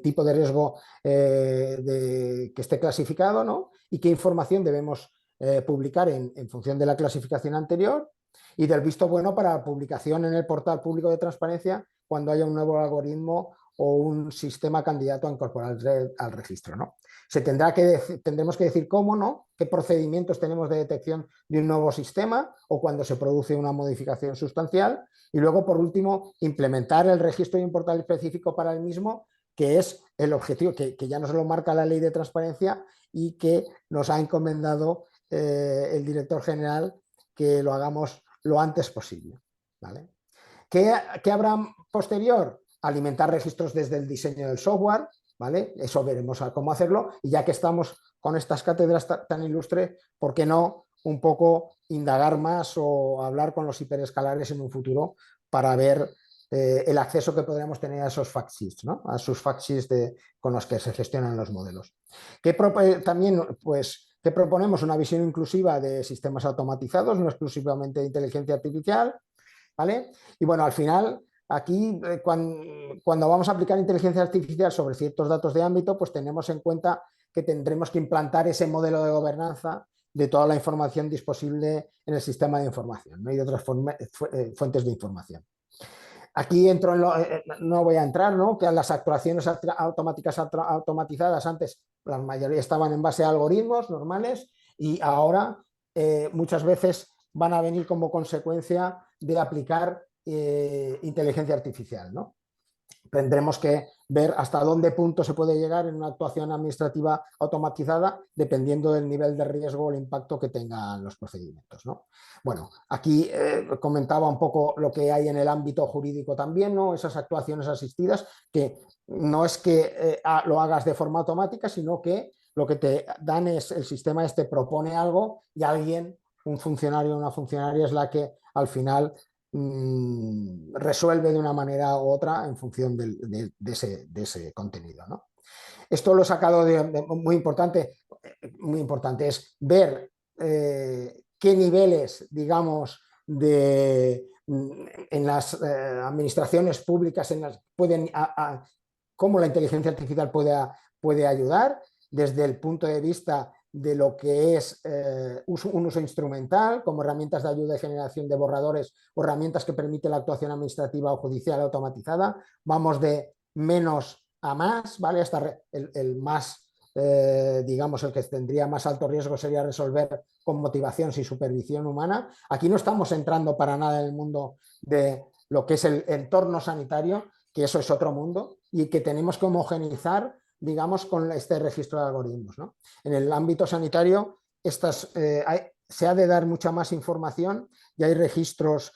tipo de riesgo que esté clasificado, ¿no? Y qué información debemos publicar en función de la clasificación anterior, y del visto bueno para la publicación en el portal público de transparencia cuando haya un nuevo algoritmo o un sistema candidato a incorporar al registro, ¿no? Tendremos que decir cómo, ¿no? Qué procedimientos tenemos de detección de un nuevo sistema o cuando se produce una modificación sustancial, y luego, por último, implementar el registro de un portal específico para el mismo, que es el objetivo que ya nos lo marca la Ley de Transparencia y que nos ha encomendado el director general que lo hagamos lo antes posible, ¿vale? ¿Qué habrá posterior? Alimentar registros desde el diseño del software, ¿vale? Eso veremos a cómo hacerlo, y ya que estamos con estas cátedras tan ilustres, ¿por qué no un poco indagar más o hablar con los hiperescalares en un futuro para ver el acceso que podríamos tener a esos fact sheets, ¿no? A sus fact sheets con los que se gestionan los modelos. También, pues, ¿qué proponemos? Una visión inclusiva de sistemas automatizados, no exclusivamente de inteligencia artificial, ¿vale? Y bueno, al final, aquí, cuando vamos a aplicar inteligencia artificial sobre ciertos datos de ámbito, pues tenemos en cuenta que tendremos que implantar ese modelo de gobernanza de toda la información disponible en el sistema de información, ¿no? Y de otras fuentes de información. Aquí no voy a entrar, ¿no? Que las actuaciones automáticas automatizadas antes, la mayoría estaban en base a algoritmos normales, y ahora muchas veces van a venir como consecuencia de aplicar inteligencia artificial, ¿no? Tendremos que ver hasta dónde punto se puede llegar en una actuación administrativa automatizada, dependiendo del nivel de riesgo o el impacto que tengan los procedimientos, ¿no? Bueno, aquí comentaba un poco lo que hay en el ámbito jurídico también, ¿no? Esas actuaciones asistidas, que no es que lo hagas de forma automática, sino que lo que te dan es, el sistema propone algo y alguien, un funcionario o una funcionaria, es la que al final resuelve de una manera u otra en función de ese contenido, ¿no? Esto lo he sacado muy importante es ver qué niveles, digamos, en las administraciones públicas cómo la inteligencia artificial puede ayudar desde el punto de vista de lo que es un uso instrumental, como herramientas de ayuda y generación de borradores o herramientas que permiten la actuación administrativa o judicial automatizada. Vamos de menos a más, ¿vale? Hasta el más, digamos, el que tendría más alto riesgo sería resolver con motivación sin supervisión humana. Aquí no estamos entrando para nada en el mundo de lo que es el entorno sanitario, que eso es otro mundo y que tenemos que homogeneizar, digamos, con este registro de algoritmos, ¿no? En el ámbito sanitario se ha de dar mucha más información y hay registros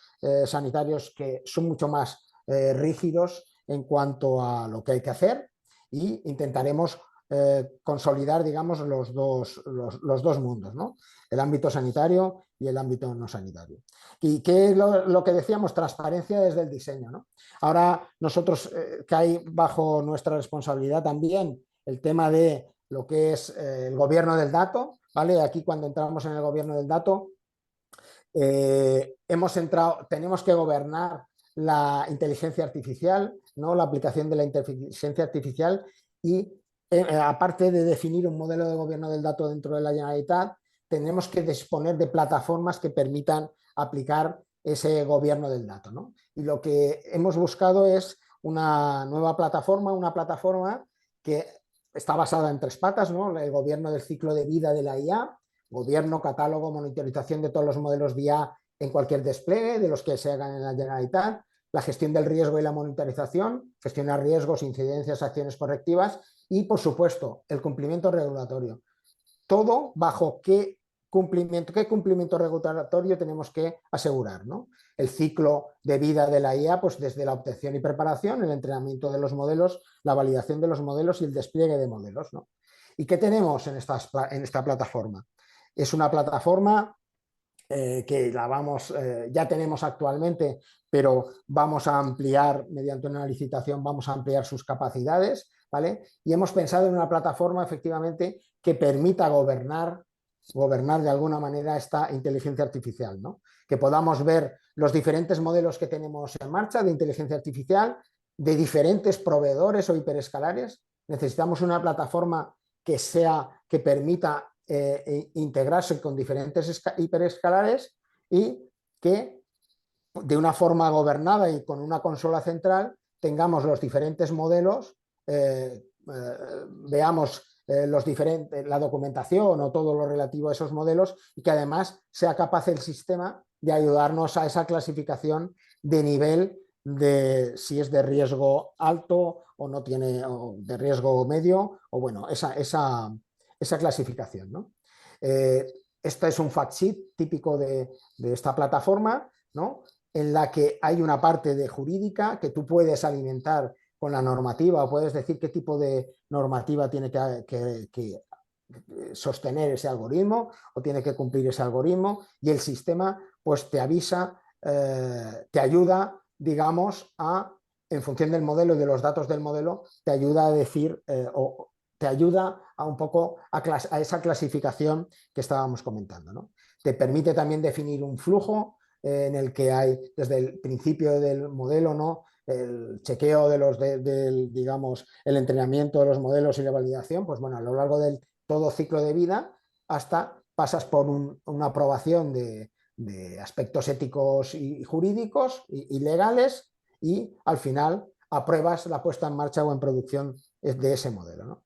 sanitarios que son mucho más rígidos en cuanto a lo que hay que hacer, y intentaremos consolidar, digamos, los dos mundos, ¿no? El ámbito sanitario y el ámbito no sanitario. ¿Y qué es lo que decíamos? Transparencia desde el diseño, ¿no? Ahora nosotros, que hay bajo nuestra responsabilidad también el tema de lo que es el gobierno del dato, ¿vale? Aquí cuando entramos en el gobierno del dato, tenemos que gobernar la inteligencia artificial, ¿no? La aplicación de la inteligencia artificial y aparte de definir un modelo de gobierno del dato dentro de la Generalitat, tenemos que disponer de plataformas que permitan aplicar ese gobierno del dato, ¿no? Y lo que hemos buscado es una nueva plataforma, que está basada en 3 patas, ¿no? El gobierno del ciclo de vida de la IA, gobierno, catálogo, monitorización de todos los modelos de IA en cualquier despliegue de los que se hagan en la Generalitat, la gestión del riesgo y la monitorización, gestionar riesgos, incidencias, acciones correctivas y, por supuesto, el cumplimiento regulatorio. Todo bajo qué cumplimiento regulatorio tenemos que asegurar, ¿no? El ciclo de vida de la IA, pues desde la obtención y preparación, el entrenamiento de los modelos, la validación de los modelos y el despliegue de modelos, ¿no? ¿Y qué tenemos en esta plataforma? Es una plataforma que ya tenemos actualmente, pero vamos a ampliar, mediante una licitación, vamos a ampliar sus capacidades, ¿vale? Y hemos pensado en una plataforma, efectivamente, que permita gobernar de alguna manera esta inteligencia artificial, ¿no? Que podamos ver los diferentes modelos que tenemos en marcha de inteligencia artificial, de diferentes proveedores o hiperescalares. Necesitamos una plataforma que permita integrarse con diferentes hiperescalares y que de una forma gobernada y con una consola central tengamos los diferentes modelos, veamos la documentación o todo lo relativo a esos modelos y que además sea capaz el sistema de ayudarnos a esa clasificación de nivel de si es de riesgo alto o no tiene, o de riesgo medio, o bueno, esa clasificación, ¿no? Este es un fact sheet típico de esta plataforma, ¿no? En la que hay una parte de jurídica que tú puedes alimentar con la normativa o puedes decir qué tipo de normativa tiene que sostener ese algoritmo o tiene que cumplir ese algoritmo, y el sistema pues te avisa, te ayuda, digamos, en función del modelo y de los datos del modelo, te ayuda a decir o te ayuda a un poco a esa clasificación que estábamos comentando, ¿no? Te permite también definir un flujo en el que hay desde el principio del modelo, ¿no? El chequeo digamos, el entrenamiento de los modelos y la validación, pues bueno, a lo largo del todo ciclo de vida hasta pasas por una aprobación de aspectos éticos y jurídicos y legales, y al final apruebas la puesta en marcha o en producción de ese modelo, ¿no?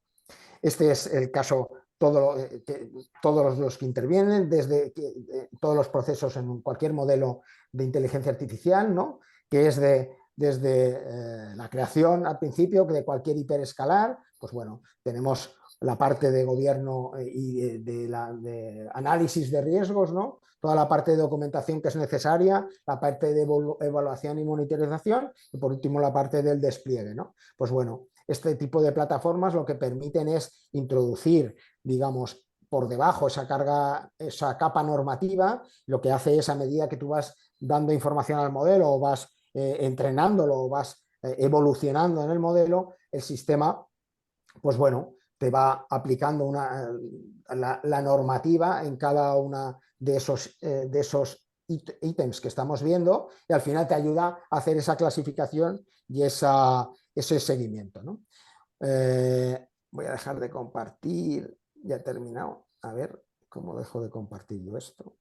Este es el caso, todos los que intervienen, desde todos los procesos en cualquier modelo de inteligencia artificial, ¿no? Que es desde la creación al principio de cualquier hiperescalar, pues bueno, tenemos la parte de gobierno y de análisis de riesgos, ¿no? Toda la parte de documentación que es necesaria, la parte de evaluación y monitorización, y por último la parte del despliegue, ¿no? Pues bueno, este tipo de plataformas lo que permiten es introducir, digamos, por debajo esa capa normativa. Lo que hace es, a medida que tú vas dando información al modelo o vas entrenándolo o vas evolucionando en el modelo, el sistema, pues bueno, te va aplicando la normativa en cada una de esos ítems que estamos viendo y al final te ayuda a hacer esa clasificación y ese seguimiento, ¿no? Voy a dejar de compartir, ya he terminado. A ver cómo dejo de compartir yo esto.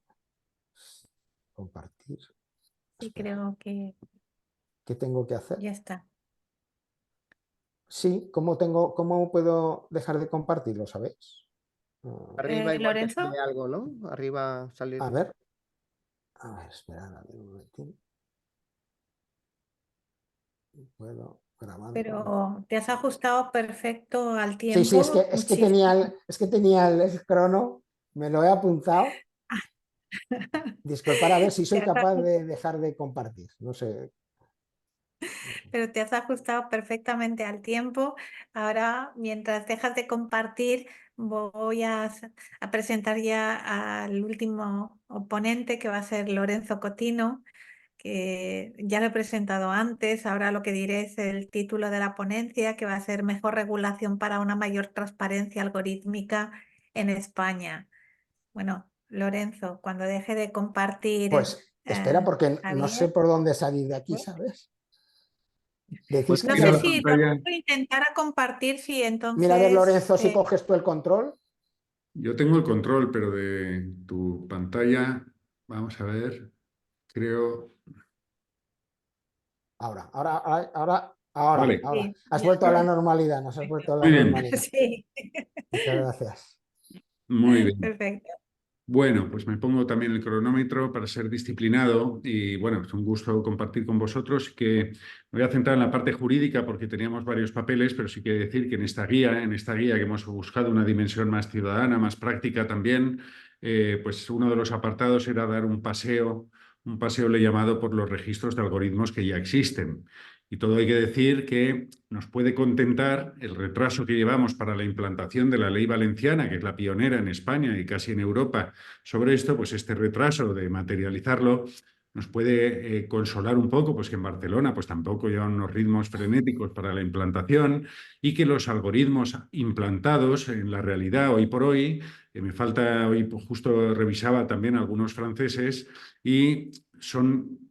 Compartir. Y Espera, creo que ¿qué tengo que hacer? ya está. Sí, ¿cómo puedo dejar de compartirlo, sabéis? Arriba igual te Lorenzo, sale algo, ¿no? Arriba sale... A ver, esperad, a ver un momentín. Puedo grabando. pero te has ajustado perfecto al Sí, sí, tiempo, es que muchísimo. tenía el crono, me lo he apuntado. Disculpad, a ver si Te soy has capaz aju- de dejar de compartir. No sé. Pero te has ajustado perfectamente al tiempo. Ahora, mientras dejas de compartir, voy a presentar ya al último oponente, que va a ser Lorenzo Cotino, que ya lo he presentado antes. Ahora lo que diré es el título de la ponencia, que va a ser Mejor regulación para una mayor transparencia algorítmica en España. Bueno, Lorenzo, cuando deje de compartir, Pues espera, porque no sé Javier. por dónde salir de aquí, ¿sabes? Decís ¿Puedes que No ir a sé la si Lorenzo pantalla? intentara compartir, si Mira, a ver, entonces Lorenzo, si coges tú el control. Yo tengo el control, pero de tu pantalla, vamos a ver, creo... Ahora. Vale, sí, Has ya vuelto a la está. normalidad, nos has vuelto a la muy bien, normalidad. Sí, Muchas gracias. muy bien. perfecto. Bueno, pues me pongo también el cronómetro para ser disciplinado y bueno, es un gusto compartir con vosotros, que me voy a centrar en la parte jurídica porque teníamos varios papeles, pero sí que decir que en esta guía que hemos buscado una dimensión más ciudadana, más práctica también, pues uno de los apartados era dar un paseo le he llamado por los registros de algoritmos que ya existen. Y todo hay que decir que nos puede contentar el retraso que llevamos para la implantación de la ley valenciana, que es la pionera en España y casi en Europa sobre esto, pues este retraso de materializarlo nos puede consolar un poco, pues que en Barcelona pues tampoco llevan unos ritmos frenéticos para la implantación y que los algoritmos implantados en la realidad hoy por hoy, me falta, hoy pues, justo revisaba también algunos franceses y son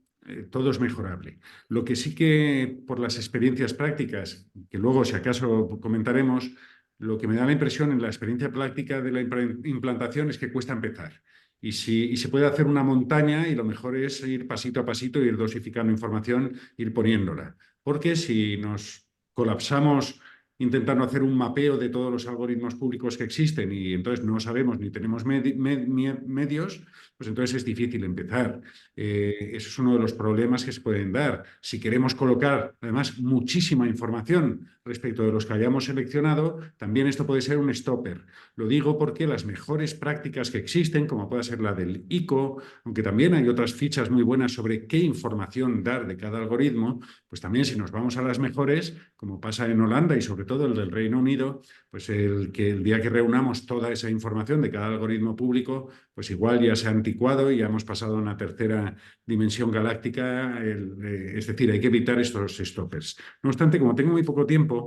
todo es mejorable. Lo que sí que por las experiencias prácticas, que luego si acaso comentaremos, lo que me da la impresión en la experiencia práctica de la implantación es que cuesta empezar. Y se puede hacer una montaña y lo mejor es ir pasito a pasito, ir dosificando información, ir poniéndola. Porque si nos colapsamos intentando hacer un mapeo de todos los algoritmos públicos que existen y entonces no sabemos ni tenemos medios, pues entonces es difícil empezar. Eso es uno de los problemas que se pueden dar. Si queremos colocar, además, muchísima información respecto de los que hayamos seleccionado, también esto puede ser un stopper. Lo digo porque las mejores prácticas que existen, como puede ser la del ICO, aunque también hay otras fichas muy buenas sobre qué información dar de cada algoritmo, pues también si nos vamos a las mejores, como pasa en Holanda y sobre todo el del Reino Unido, pues el día que reunamos toda esa información de cada algoritmo público, pues igual ya se ha anticuado y ya hemos pasado a una tercera dimensión galáctica, es decir, hay que evitar estos stoppers. No obstante, como tengo muy poco tiempo,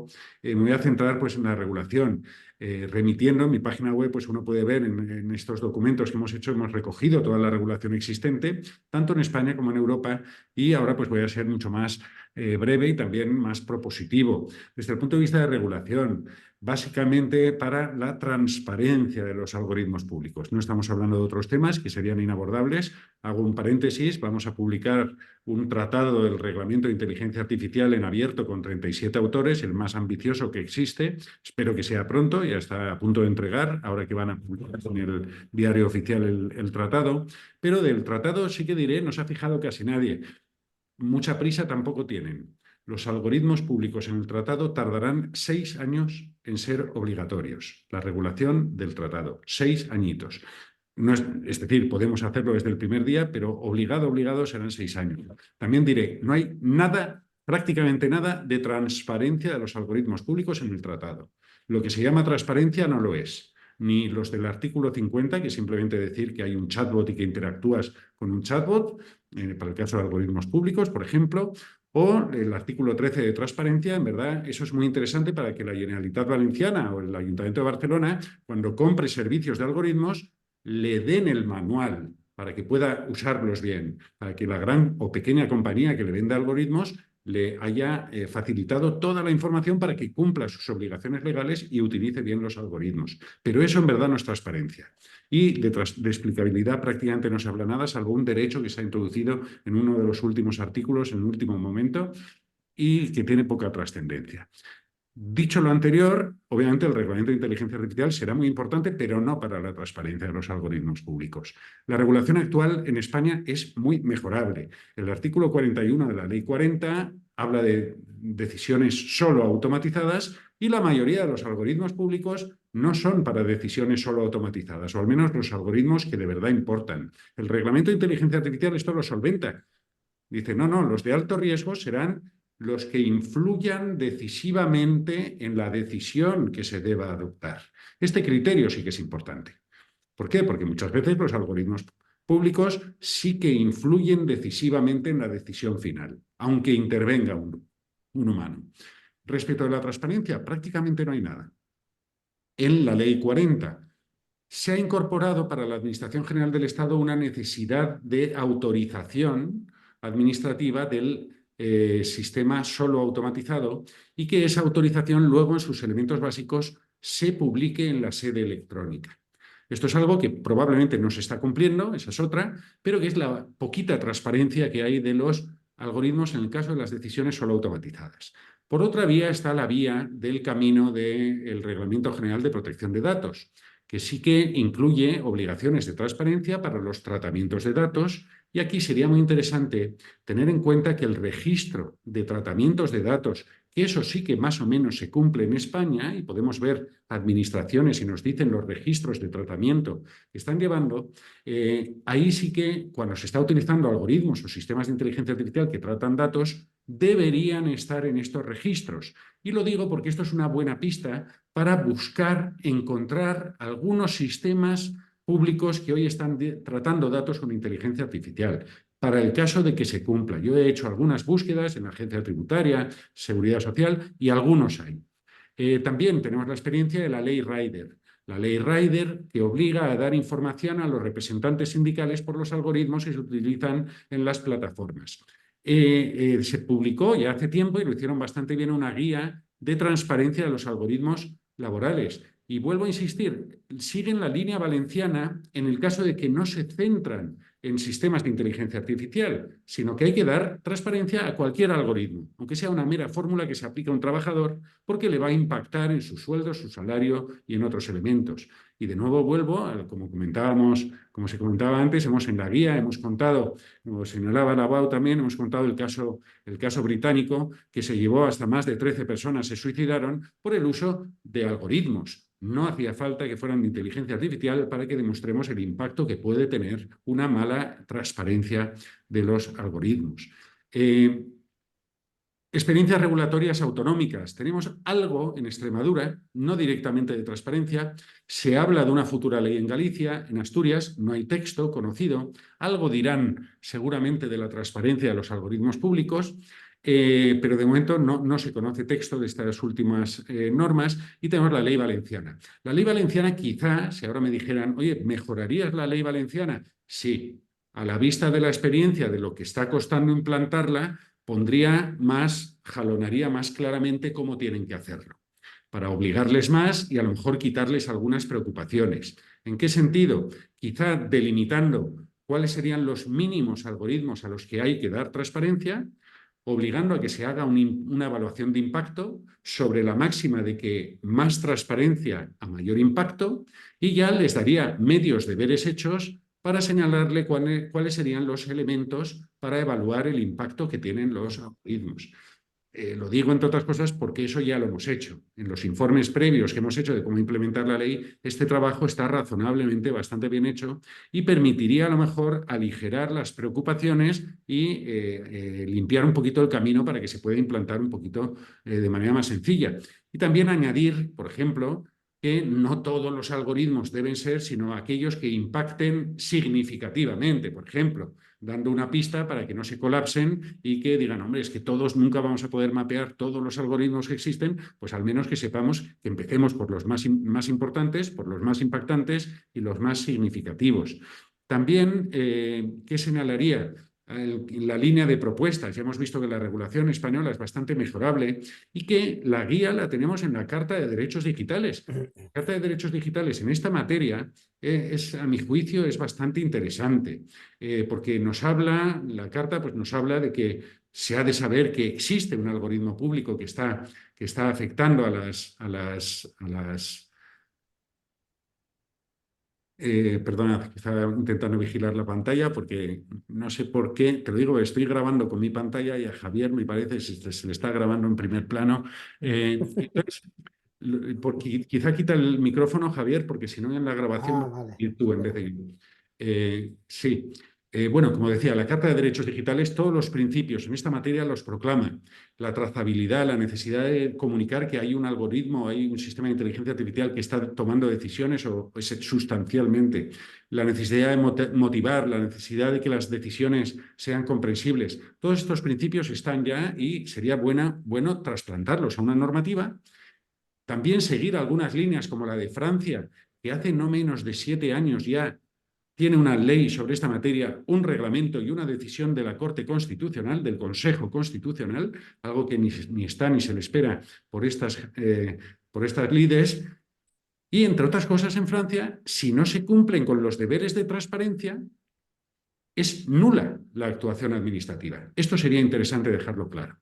me voy a centrar pues, en la regulación. Remitiendo en mi página web, pues uno puede ver en estos documentos que hemos hecho, hemos recogido toda la regulación existente, tanto en España como en Europa, y ahora pues voy a ser mucho más breve y también más propositivo. Desde el punto de vista de regulación, básicamente para la transparencia de los algoritmos públicos. No estamos hablando de otros temas que serían inabordables. Hago un paréntesis, vamos a publicar un tratado del Reglamento de Inteligencia Artificial en abierto con 37 autores, el más ambicioso que existe. Espero que sea pronto, ya está a punto de entregar, ahora que van a publicar en el diario oficial el tratado. Pero del tratado sí que diré, no se ha fijado casi nadie. Mucha prisa tampoco tienen. Los algoritmos públicos en el tratado tardarán 6 años en ser obligatorios. La regulación del tratado, 6 añitos. No es decir, podemos hacerlo desde el primer día, pero obligado serán 6 años. También diré, no hay nada, prácticamente nada, de transparencia de los algoritmos públicos en el tratado. Lo que se llama transparencia no lo es. ni los del artículo 50, que es simplemente decir que hay un chatbot y que interactúas con un chatbot, para el caso de algoritmos públicos, por ejemplo, o el artículo 13 de transparencia. En verdad, eso es muy interesante para que la Generalitat Valenciana o el Ayuntamiento de Barcelona, cuando compre servicios de algoritmos, le den el manual para que pueda usarlos bien, para que la gran o pequeña compañía que le venda algoritmos le haya facilitado toda la información para que cumpla sus obligaciones legales y utilice bien los algoritmos. Pero eso en verdad no es transparencia. Y de explicabilidad prácticamente no se habla nada, salvo un derecho que se ha introducido en uno de los últimos artículos, en el último momento, y que tiene poca trascendencia. Dicho lo anterior, obviamente el reglamento de inteligencia artificial será muy importante, pero no para la transparencia de los algoritmos públicos. La regulación actual en España es muy mejorable. El artículo 41 de la Ley 40 habla de decisiones solo automatizadas y la mayoría de los algoritmos públicos no son para decisiones solo automatizadas, o al menos los algoritmos que de verdad importan. El reglamento de inteligencia artificial esto lo solventa. Dice, no, los de alto riesgo serán los que influyan decisivamente en la decisión que se deba adoptar. Este criterio sí que es importante. ¿Por qué? Porque muchas veces los algoritmos públicos sí que influyen decisivamente en la decisión final, aunque intervenga un humano. Respecto a la transparencia, prácticamente no hay nada. En la Ley 40 se ha incorporado para la Administración General del Estado una necesidad de autorización administrativa del sistema solo automatizado y que esa autorización luego en sus elementos básicos se publique en la sede electrónica. Esto es algo que probablemente no se está cumpliendo, esa es otra, pero que es la poquita transparencia que hay de los algoritmos en el caso de las decisiones solo automatizadas. Por otra vía está la vía del camino del Reglamento General de Protección de Datos, que sí que incluye obligaciones de transparencia para los tratamientos de datos, y aquí sería muy interesante tener en cuenta que el registro de tratamientos de datos, que eso sí que más o menos se cumple en España, y podemos ver administraciones y nos dicen los registros de tratamiento que están llevando, ahí sí que cuando se está utilizando algoritmos o sistemas de inteligencia artificial que tratan datos, deberían estar en estos registros. Y lo digo porque esto es una buena pista para buscar, encontrar algunos sistemas públicos que hoy están tratando datos con inteligencia artificial, para el caso de que se cumpla. Yo he hecho algunas búsquedas en la Agencia Tributaria, Seguridad Social, y algunos hay. También tenemos la experiencia de la Ley Rider. La Ley Rider que obliga a dar información a los representantes sindicales por los algoritmos que se utilizan en las plataformas. Se publicó ya hace tiempo y lo hicieron bastante bien una guía de transparencia de los algoritmos laborales. Y vuelvo a insistir, siguen la línea valenciana en el caso de que no se centran en sistemas de inteligencia artificial, sino que hay que dar transparencia a cualquier algoritmo, aunque sea una mera fórmula que se aplica a un trabajador, porque le va a impactar en su sueldo, su salario y en otros elementos. Y de nuevo vuelvo, como se comentaba antes, en la guía hemos contado, como señalaba Lavao también, hemos contado el caso británico, que se llevó hasta más de 13 personas se suicidaron por el uso de algoritmos. No hacía falta que fueran de inteligencia artificial para que demostremos el impacto que puede tener una mala transparencia de los algoritmos. Experiencias regulatorias autonómicas. Tenemos algo en Extremadura, no directamente de transparencia. Se habla de una futura ley en Galicia, en Asturias, no hay texto conocido. Algo dirán seguramente de la transparencia de los algoritmos públicos, pero de momento no se conoce texto de estas últimas normas, y tenemos la ley valenciana. La ley valenciana quizá, si ahora me dijeran, oye, ¿mejorarías la ley valenciana? Sí, a la vista de la experiencia de lo que está costando implantarla, jalonaría más claramente cómo tienen que hacerlo, para obligarles más y a lo mejor quitarles algunas preocupaciones. ¿En qué sentido? Quizá delimitando cuáles serían los mínimos algoritmos a los que hay que dar transparencia, obligando a que se haga una evaluación de impacto sobre la máxima de que más transparencia a mayor impacto, y ya les daría medios deberes hechos para señalarle cuáles serían los elementos para evaluar el impacto que tienen los algoritmos. Lo digo, entre otras cosas, porque eso ya lo hemos hecho. En los informes previos que hemos hecho de cómo implementar la ley, este trabajo está razonablemente bastante bien hecho y permitiría a lo mejor aligerar las preocupaciones y limpiar un poquito el camino para que se pueda implantar un poquito de manera más sencilla. Y también añadir, por ejemplo, que no todos los algoritmos deben ser, sino aquellos que impacten significativamente. Por ejemplo, dando una pista para que no se colapsen y que digan, hombre, es que todos nunca vamos a poder mapear todos los algoritmos que existen, pues al menos que sepamos que empecemos por los más importantes, por los más impactantes y los más significativos. También, ¿qué señalaría? La línea de propuestas. Ya hemos visto que la regulación española es bastante mejorable y que la guía la tenemos en la Carta de Derechos Digitales. La Carta de Derechos Digitales en esta materia a mi juicio, es bastante interesante, porque la Carta pues, nos habla de que se ha de saber que existe un algoritmo público que está afectando a las perdona, que estaba intentando vigilar la pantalla porque no sé por qué, te lo digo, estoy grabando con mi pantalla y a Javier me parece se le está grabando en primer plano. Entonces, quizá quita el micrófono, Javier, porque si no en la grabación Vale. y tú en vez de... sí. Bueno, como decía, la Carta de Derechos Digitales, todos los principios en esta materia los proclama. La trazabilidad, la necesidad de comunicar que hay un algoritmo, hay un sistema de inteligencia artificial que está tomando decisiones o sustancialmente. La necesidad de motivar, la necesidad de que las decisiones sean comprensibles. Todos estos principios están ya y sería bueno trasplantarlos a una normativa. También seguir algunas líneas como la de Francia, que hace no menos de 7 años ya tiene una ley sobre esta materia, un reglamento y una decisión de la Corte Constitucional, del Consejo Constitucional, algo que ni está ni se le espera por estas lides. Y, entre otras cosas, en Francia, si no se cumplen con los deberes de transparencia, es nula la actuación administrativa. Esto sería interesante dejarlo claro.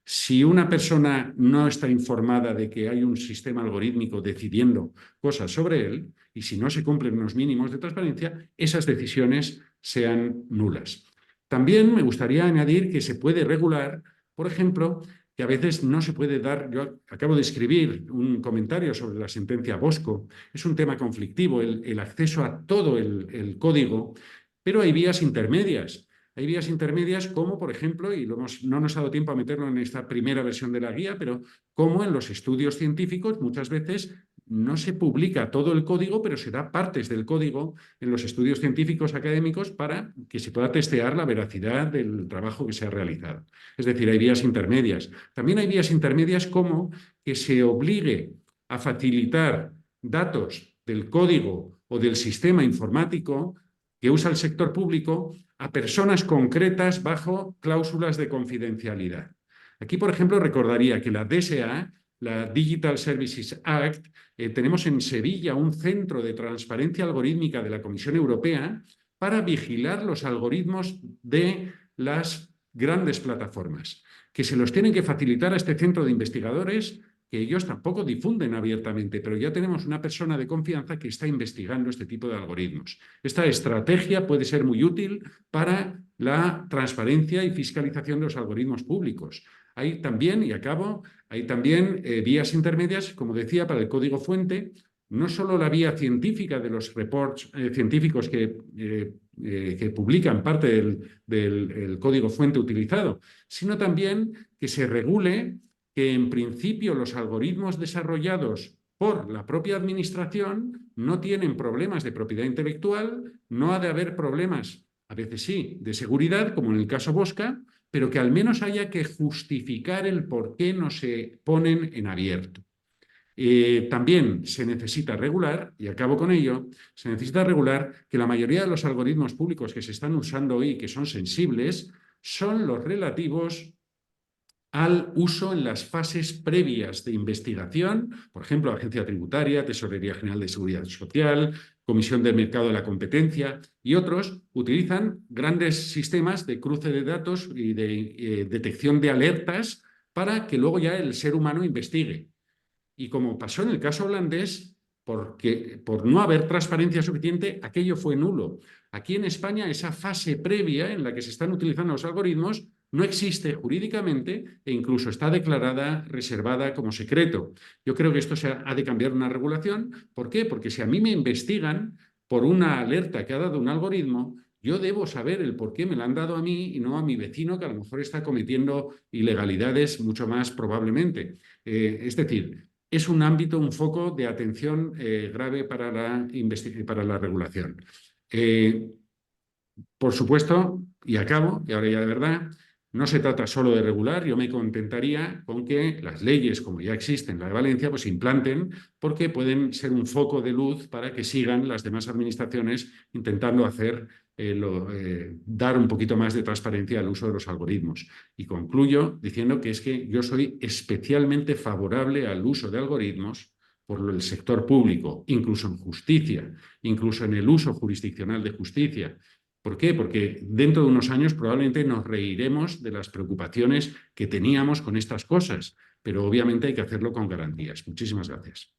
Si una persona no está informada de que hay un sistema algorítmico decidiendo cosas sobre él, y si no se cumplen unos mínimos de transparencia, esas decisiones sean nulas. También me gustaría añadir que se puede regular, por ejemplo, que a veces no se puede dar... Yo acabo de escribir un comentario sobre la sentencia Bosco. Es un tema conflictivo, el acceso a todo el código, pero hay vías intermedias. Hay vías intermedias como, por ejemplo, y no nos ha dado tiempo a meterlo en esta primera versión de la guía, pero como en los estudios científicos muchas veces no se publica todo el código, pero se da partes del código en los estudios científicos académicos para que se pueda testear la veracidad del trabajo que se ha realizado. Es decir, hay vías intermedias. También hay vías intermedias como que se obligue a facilitar datos del código o del sistema informático que usa el sector público a personas concretas bajo cláusulas de confidencialidad. Aquí, por ejemplo, recordaría que la DSA, la Digital Services Act, tenemos en Sevilla un centro de transparencia algorítmica de la Comisión Europea para vigilar los algoritmos de las grandes plataformas, que se los tienen que facilitar a este centro de investigadores que ellos tampoco difunden abiertamente, pero ya tenemos una persona de confianza que está investigando este tipo de algoritmos. Esta estrategia puede ser muy útil para la transparencia y fiscalización de los algoritmos públicos. Hay también, y acabo, hay también vías intermedias, como decía, para el código fuente, no solo la vía científica de los reports científicos que publican parte del código fuente utilizado, sino también que se regule que en principio los algoritmos desarrollados por la propia administración no tienen problemas de propiedad intelectual, no ha de haber problemas, a veces sí, de seguridad, como en el caso Bosca, pero que al menos haya que justificar el por qué no se ponen en abierto. También se necesita regular, y acabo con ello, se necesita regular que la mayoría de los algoritmos públicos que se están usando hoy, que son sensibles, son los relativos al uso en las fases previas de investigación, por ejemplo, Agencia Tributaria, Tesorería General de Seguridad Social, Comisión del Mercado de la Competencia y otros, utilizan grandes sistemas de cruce de datos y de detección de alertas para que luego ya el ser humano investigue. Y como pasó en el caso holandés, por no haber transparencia suficiente, aquello fue nulo. Aquí en España, esa fase previa en la que se están utilizando los algoritmos no existe jurídicamente e incluso está declarada reservada como secreto. Yo creo que esto ha de cambiar una regulación. ¿Por qué? Porque si a mí me investigan por una alerta que ha dado un algoritmo, yo debo saber el por qué me la han dado a mí y no a mi vecino, que a lo mejor está cometiendo ilegalidades mucho más probablemente. Es decir, es un ámbito, un foco de atención grave para la regulación. Por supuesto, y acabo, y ahora ya de verdad, no se trata solo de regular, yo me contentaría con que las leyes, como ya existen, la de Valencia, pues se implanten, porque pueden ser un foco de luz para que sigan las demás administraciones intentando dar un poquito más de transparencia al uso de los algoritmos. Y concluyo diciendo que es que yo soy especialmente favorable al uso de algoritmos por el sector público, incluso en justicia, incluso en el uso jurisdiccional de justicia. ¿Por qué? Porque dentro de unos años probablemente nos reiremos de las preocupaciones que teníamos con estas cosas, pero obviamente hay que hacerlo con garantías. Muchísimas gracias.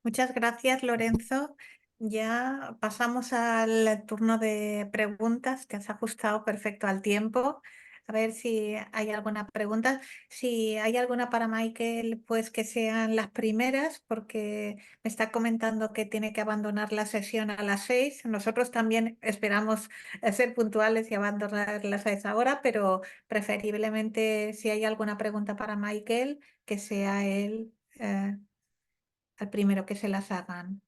Muchas gracias, Lorenzo. Ya pasamos al turno de preguntas. Te has ajustado perfecto al tiempo. A ver si hay alguna pregunta. Si hay alguna para Michael, pues que sean las primeras, porque me está comentando que tiene que abandonar la sesión a las 6. Nosotros también esperamos ser puntuales y abandonarlas a esa hora, pero preferiblemente si hay alguna pregunta para Michael, que sea él al primero que se las hagan.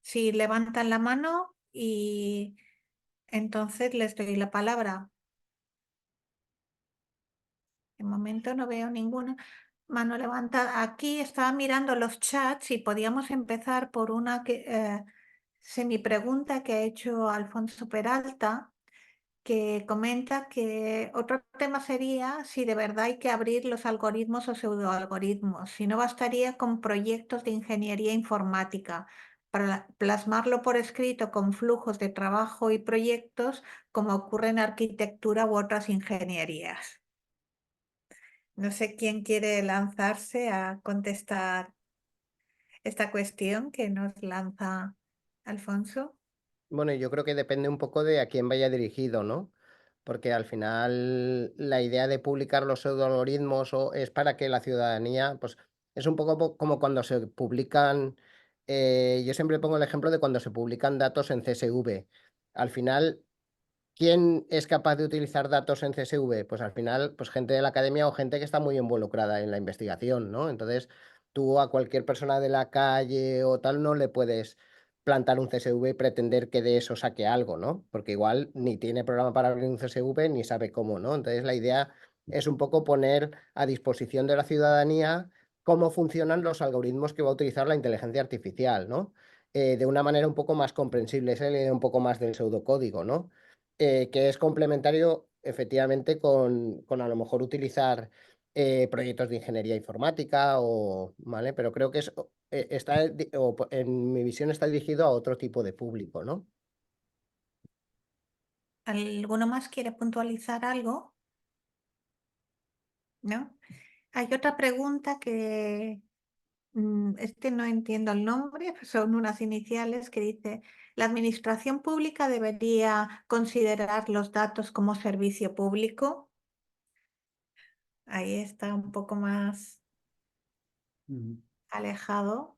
Si levantan la mano y entonces les doy la palabra. De momento no veo ninguna mano levantada. Aquí estaba mirando los chats y podíamos empezar por una semi-pregunta que ha hecho Alfonso Peralta, que comenta que otro tema sería si de verdad hay que abrir los algoritmos o pseudoalgoritmos, si no bastaría con proyectos de ingeniería informática para plasmarlo por escrito con flujos de trabajo y proyectos como ocurre en arquitectura u otras ingenierías. No sé quién quiere lanzarse a contestar esta cuestión que nos lanza Alfonso. Bueno, yo creo que depende un poco de a quién vaya dirigido, ¿no? Porque al final la idea de publicar los pseudoalgoritmos es para que la ciudadanía, pues es un poco como cuando se publican, yo siempre pongo el ejemplo de cuando se publican datos en CSV. Al final, ¿quién es capaz de utilizar datos en CSV? Pues al final, pues gente de la academia o gente que está muy involucrada en la investigación, ¿no? Entonces, tú a cualquier persona de la calle o tal no le puedes plantar un CSV y pretender que de eso saque algo, ¿no? Porque igual ni tiene programa para abrir un CSV ni sabe cómo, ¿no? Entonces, la idea es un poco poner a disposición de la ciudadanía cómo funcionan los algoritmos que va a utilizar la inteligencia artificial, ¿no? De una manera un poco más comprensible, es la idea un poco más del pseudocódigo, ¿no? Que es complementario efectivamente con a lo mejor utilizar proyectos de ingeniería informática, ¿vale? Pero creo que en mi visión está dirigido a otro tipo de público, ¿no? ¿Alguno más quiere puntualizar algo? ¿No? Hay otra pregunta que no entiendo el nombre, son unas iniciales que dice, ¿la administración pública debería considerar los datos como servicio público? Ahí está un poco más alejado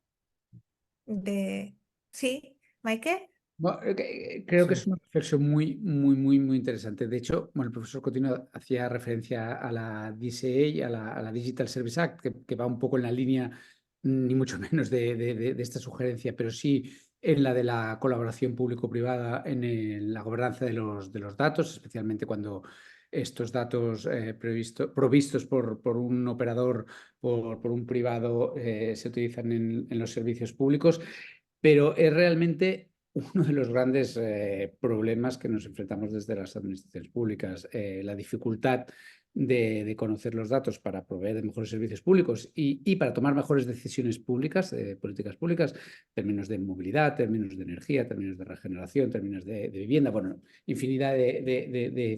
de... ¿Sí, Maike? Bueno, creo que Sí. es una reflexión muy interesante. De hecho, bueno, el profesor Coutinho hacía referencia a la DSA, a la Digital Service Act, que va un poco en la línea, ni mucho menos de esta sugerencia, pero sí en la de la colaboración público-privada en la gobernanza de los datos, especialmente cuando estos datos provistos por un operador, por un privado, se utilizan en los servicios públicos. Pero es realmente uno de los grandes problemas que nos enfrentamos desde las administraciones públicas, la dificultad de conocer los datos para proveer de mejores servicios públicos y para tomar mejores decisiones públicas, políticas públicas, términos de movilidad, términos de energía, términos de regeneración, términos de vivienda, bueno, infinidad de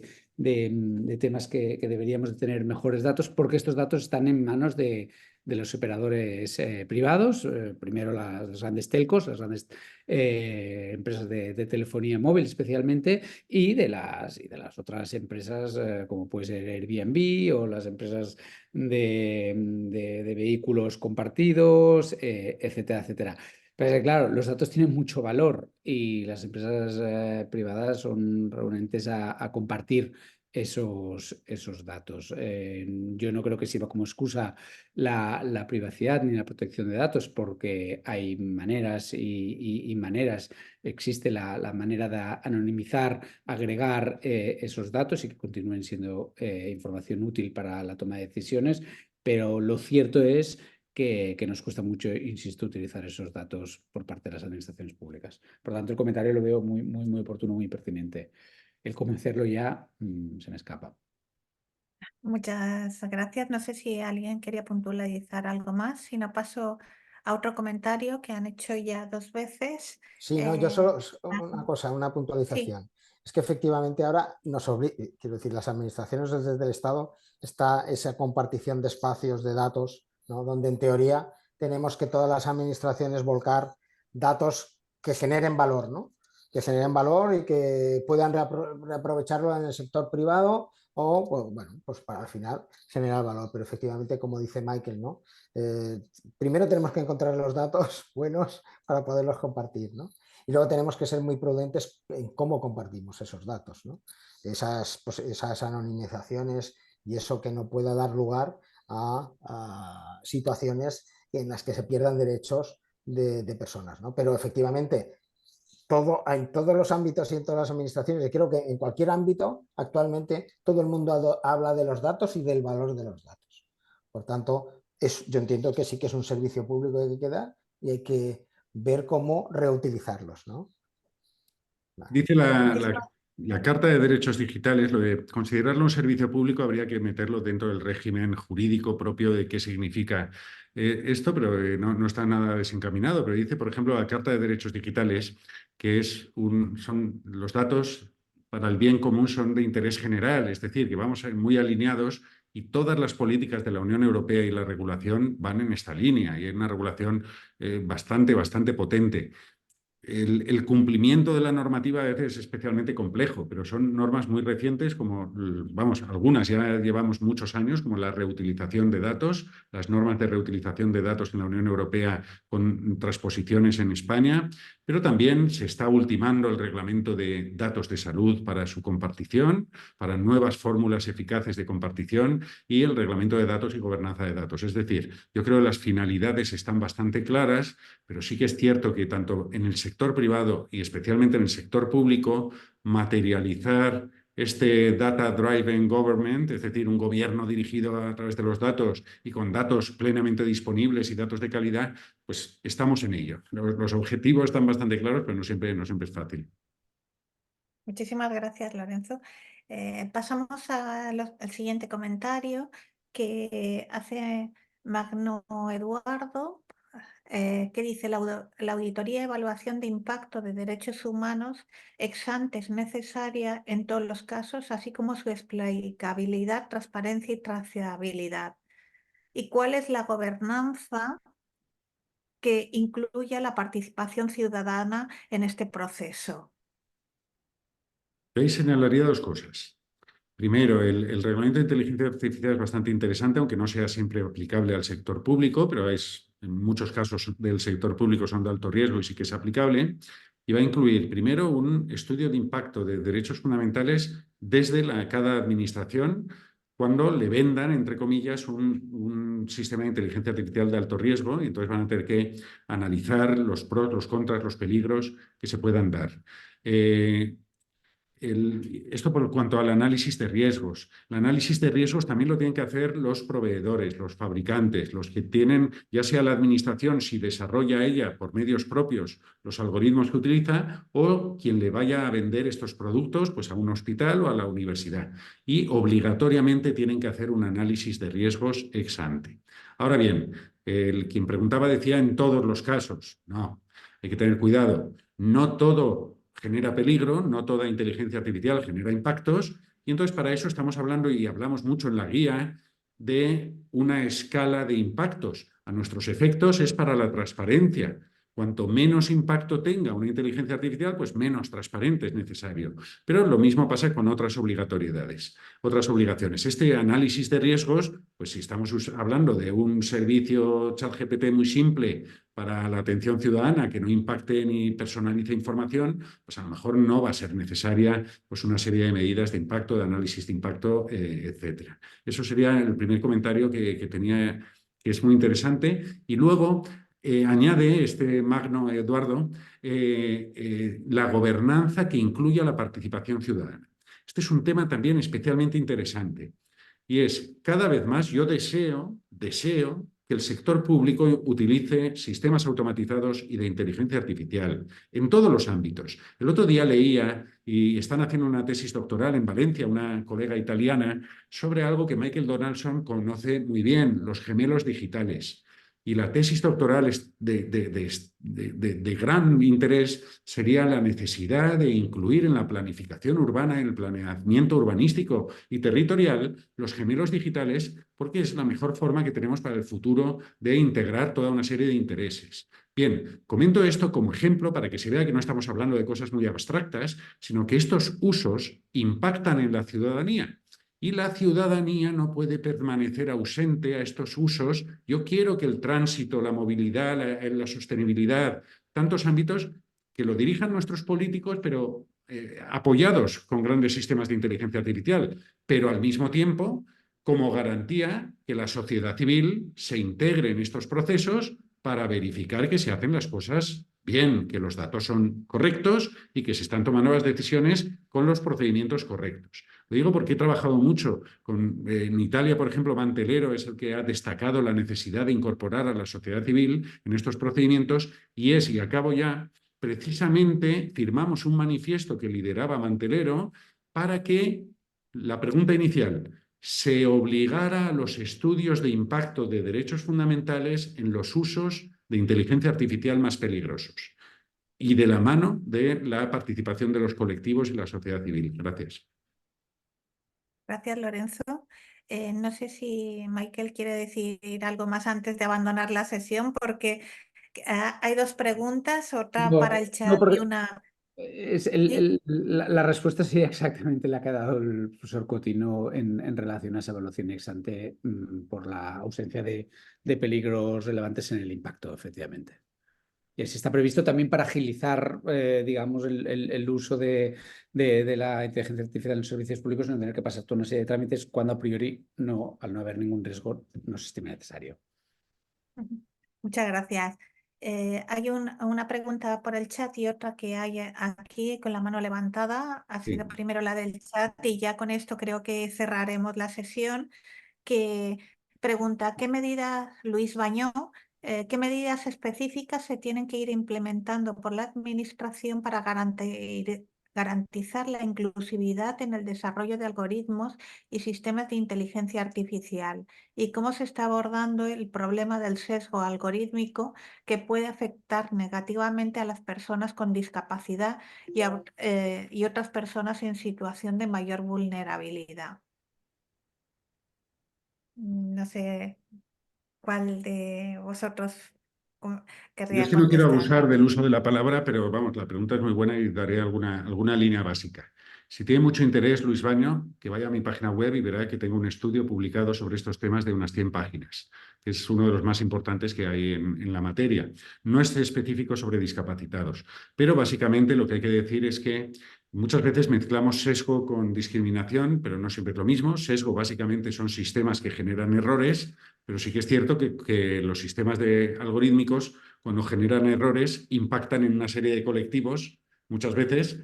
temas que deberíamos de tener mejores datos porque estos datos están en manos de los operadores privados, primero las grandes telcos, las grandes empresas de telefonía móvil especialmente, y de las otras empresas como puede ser Airbnb o las empresas de vehículos compartidos, etcétera, etcétera. Pero claro, los datos tienen mucho valor y las empresas privadas son renuentes a compartir esos datos. Yo no creo que sirva como excusa la privacidad ni la protección de datos, porque hay maneras y maneras. Existe la manera de anonimizar, agregar esos datos y que continúen siendo información útil para la toma de decisiones, pero lo cierto es que nos cuesta mucho, insisto, utilizar esos datos por parte de las administraciones públicas. Por lo tanto, el comentario lo veo muy, muy, muy oportuno, muy pertinente. El convencerlo ya se me escapa. Muchas gracias. No sé si alguien quería puntualizar algo más. Si no, paso a otro comentario que han hecho ya 2 veces. Sí, no, yo solo una Ah, cosa, una sí, puntualización. Es que efectivamente ahora nos obliga, quiero decir, las administraciones desde el Estado está esa compartición de espacios, de datos, ¿no? Donde en teoría tenemos que todas las administraciones volcar datos que generen valor, ¿no? Que generen valor y que puedan reaprovecharlo en el sector privado o, pues, bueno, pues para al final generar valor. Pero efectivamente, como dice Michael, ¿no? Primero tenemos que encontrar los datos buenos para poderlos compartir, ¿no? Y luego tenemos que ser muy prudentes en cómo compartimos esos datos, ¿no? Pues, esas anonimizaciones y eso que no pueda dar lugar a situaciones en las que se pierdan derechos de personas, ¿no? Pero efectivamente, en todos los ámbitos y en todas las administraciones, y creo que en cualquier ámbito, actualmente todo el mundo habla de los datos y del valor de los datos. Por tanto, yo entiendo que sí que es un servicio público que hay que dar y hay que ver cómo reutilizarlos, ¿no? Vale. Dice muchísimas la Carta de Derechos Digitales, lo de considerarlo un servicio público habría que meterlo dentro del régimen jurídico propio de qué significa esto, pero no está nada desencaminado. Pero dice, por ejemplo, la Carta de Derechos Digitales que son los datos para el bien común son de interés general, es decir, que vamos a ir muy alineados y todas las políticas de la Unión Europea y la regulación van en esta línea y hay una regulación bastante potente. El cumplimiento de la normativa a veces es especialmente complejo, pero son normas muy recientes, como, vamos, algunas ya llevamos muchos años, como la reutilización de datos, las normas de reutilización de datos en la Unión Europea con transposiciones en España, pero también se está ultimando el reglamento de datos de salud para su compartición, para nuevas fórmulas eficaces de compartición y el reglamento de datos y gobernanza de datos. Es decir, yo creo que las finalidades están bastante claras, pero sí que es cierto que tanto en el sector privado y especialmente en el sector público, materializar este data-driven government, es decir, un gobierno dirigido a través de los datos y con datos plenamente disponibles y datos de calidad, pues estamos en ello. Los objetivos están bastante claros, pero no siempre es fácil. Muchísimas gracias, Lorenzo. Pasamos al siguiente comentario que hace Magno Eduardo, que dice la auditoría y evaluación de impacto de derechos humanos ex ante es necesaria en todos los casos, así como su explicabilidad, transparencia y trazabilidad. ¿Y cuál es la gobernanza que incluya la participación ciudadana en este proceso? Ahí señalaría dos cosas. Primero, el reglamento de inteligencia artificial es bastante interesante, aunque no sea siempre aplicable al sector público, pero en muchos casos del sector público son de alto riesgo y sí que es aplicable. Y va a incluir, primero, un estudio de impacto de derechos fundamentales desde cada administración cuando le vendan, entre comillas, un sistema de inteligencia artificial de alto riesgo, y entonces van a tener que analizar los pros, los contras, los peligros que se puedan dar. Esto por cuanto al análisis de riesgos. El análisis de riesgos también lo tienen que hacer los proveedores, los fabricantes, los que tienen, ya sea la administración, si desarrolla ella por medios propios los algoritmos que utiliza, o quien le vaya a vender estos productos pues a un hospital o a la universidad. Y obligatoriamente tienen que hacer un análisis de riesgos ex ante. Ahora bien, quien preguntaba decía en todos los casos. No, hay que tener cuidado. No todo genera peligro, no toda inteligencia artificial genera impactos, y entonces para eso estamos hablando, y hablamos mucho en la guía, de una escala de impactos. A nuestros efectos es para la transparencia, Cuanto menos impacto tenga una inteligencia artificial, pues menos transparente es necesario. Pero lo mismo pasa con otras obligatoriedades, otras obligaciones. Este análisis de riesgos, pues si estamos hablando de un servicio ChatGPT muy simple para la atención ciudadana que no impacte ni personalice información, pues a lo mejor no va a ser necesaria pues una serie de medidas de impacto, de análisis de impacto, etcétera. Eso sería el primer comentario que tenía, que es muy interesante. Y luego añade este magno Eduardo la gobernanza que incluya la participación ciudadana. Este es un tema también especialmente interesante y es cada vez más yo deseo que el sector público utilice sistemas automatizados y de inteligencia artificial en todos los ámbitos. El otro día leía, y están haciendo una tesis doctoral en Valencia, una colega italiana, sobre algo que Michael Donaldson conoce muy bien, los gemelos digitales. Y la tesis doctoral de gran interés sería la necesidad de incluir en la planificación urbana, en el planeamiento urbanístico y territorial, los gemelos digitales, porque es la mejor forma que tenemos para el futuro de integrar toda una serie de intereses. Bien, comento esto como ejemplo para que se vea que no estamos hablando de cosas muy abstractas, sino que estos usos impactan en la ciudadanía. Y la ciudadanía no puede permanecer ausente a estos usos. Yo quiero que el tránsito, la movilidad, la sostenibilidad, tantos ámbitos, que lo dirijan nuestros políticos, pero apoyados con grandes sistemas de inteligencia artificial, pero al mismo tiempo como garantía que la sociedad civil se integre en estos procesos para verificar que se hacen las cosas bien, que los datos son correctos y que se están tomando las decisiones con los procedimientos correctos. Lo digo porque he trabajado mucho en Italia, por ejemplo, Mantelero es el que ha destacado la necesidad de incorporar a la sociedad civil en estos procedimientos y acabo ya, precisamente firmamos un manifiesto que lideraba Mantelero para que la pregunta inicial se obligara a los estudios de impacto de derechos fundamentales en los usos de inteligencia artificial más peligrosos y de la mano de la participación de los colectivos y la sociedad civil. Gracias. Gracias, Lorenzo. No sé si Michael quiere decir algo más antes de abandonar la sesión, porque hay dos preguntas, otra para el chat y una... La respuesta sería exactamente la que ha dado el profesor Cotino en relación a esa evaluación ex ante por la ausencia de peligros relevantes en el impacto, efectivamente. Y así está previsto también para agilizar, digamos, el uso de la inteligencia artificial en los servicios públicos, no tener que pasar toda una serie de trámites cuando a priori, al no haber ningún riesgo, no se estime necesario. Muchas gracias. Hay una pregunta por el chat y otra que hay aquí con la mano levantada. Ha sido primero la del chat y ya con esto creo que cerraremos la sesión, que pregunta, ¿qué medidas, Luis Bañó, qué medidas específicas se tienen que ir implementando por la Administración para garantizar la inclusividad en el desarrollo de algoritmos y sistemas de inteligencia artificial? ¿Y cómo se está abordando el problema del sesgo algorítmico que puede afectar negativamente a las personas con discapacidad y otras personas en situación de mayor vulnerabilidad? No sé cuál de vosotros Yo querría es que no quiero contestar. abusar del uso de la palabra, pero vamos, la pregunta es muy buena y daré alguna línea básica. Si tiene mucho interés, Luis Baño, que vaya a mi página web y verá que tengo un estudio publicado sobre estos temas de unas 100 páginas, que es uno de los más importantes que hay en la materia. No es específico sobre discapacitados, pero básicamente lo que hay que decir es que muchas veces mezclamos sesgo con discriminación, pero no siempre es lo mismo. Sesgo básicamente son sistemas que generan errores, pero sí que es cierto que los sistemas algorítmicos, cuando generan errores, impactan en una serie de colectivos, muchas veces,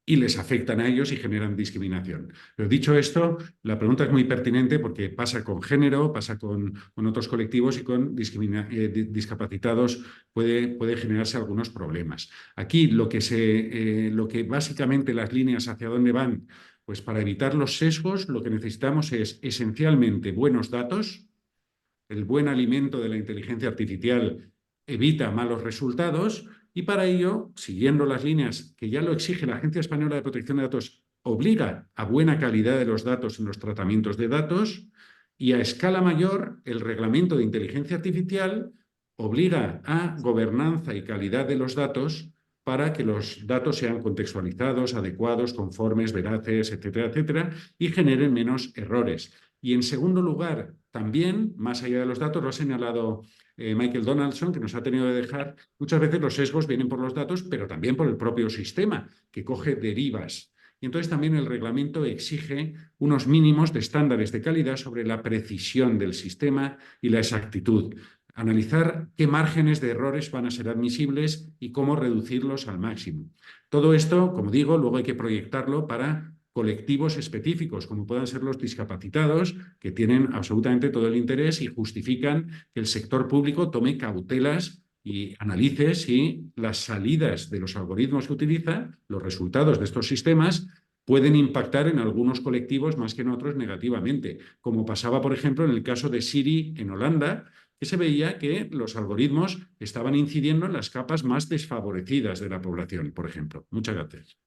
y les afectan a ellos y generan discriminación. Pero dicho esto, la pregunta es muy pertinente porque pasa con género, pasa con otros colectivos y con discapacitados puede generarse algunos problemas. Aquí lo que básicamente las líneas hacia dónde van, pues para evitar los sesgos, lo que necesitamos es esencialmente buenos datos. El buen alimento de la inteligencia artificial evita malos resultados y para ello, siguiendo las líneas que ya lo exige la Agencia Española de Protección de Datos, obliga a buena calidad de los datos en los tratamientos de datos y a escala mayor el reglamento de inteligencia artificial obliga a gobernanza y calidad de los datos para que los datos sean contextualizados, adecuados, conformes, veraces, etcétera, etcétera, y generen menos errores. Y en segundo lugar, también, más allá de los datos, lo ha señalado Michael Donaldson, que nos ha tenido que dejar, muchas veces los sesgos vienen por los datos, pero también por el propio sistema, que coge derivas. Y entonces también el reglamento exige unos mínimos de estándares de calidad sobre la precisión del sistema y la exactitud. Analizar qué márgenes de errores van a ser admisibles y cómo reducirlos al máximo. Todo esto, como digo, luego hay que proyectarlo para colectivos específicos, como puedan ser los discapacitados, que tienen absolutamente todo el interés y justifican que el sector público tome cautelas y analice si las salidas de los algoritmos que utiliza, los resultados de estos sistemas, pueden impactar en algunos colectivos más que en otros negativamente, como pasaba, por ejemplo, en el caso de Siri en Holanda, que se veía que los algoritmos estaban incidiendo en las capas más desfavorecidas de la población, por ejemplo. Muchas gracias.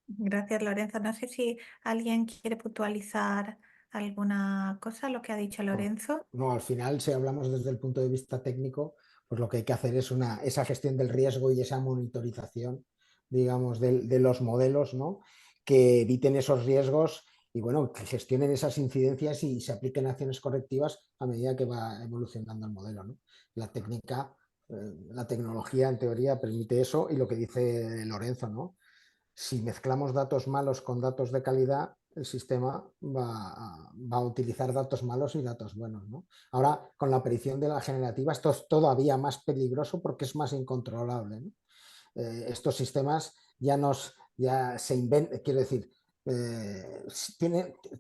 Gracias, Lorenzo. No sé si alguien quiere puntualizar alguna cosa, lo que ha dicho Lorenzo. No, al final, si hablamos desde el punto de vista técnico, pues lo que hay que hacer es esa gestión del riesgo y esa monitorización, digamos, de los modelos, ¿no? Que eviten esos riesgos y, bueno, que gestionen esas incidencias y se apliquen acciones correctivas a medida que va evolucionando el modelo, ¿no? La técnica, la tecnología, en teoría, permite eso y lo que dice Lorenzo, ¿no? Si mezclamos datos malos con datos de calidad, el sistema va a utilizar datos malos y datos buenos, ¿no? Ahora, con la aparición de la generativa, esto es todavía más peligroso porque es más incontrolable, ¿no? Estos sistemas ya se inventan, quiero decir,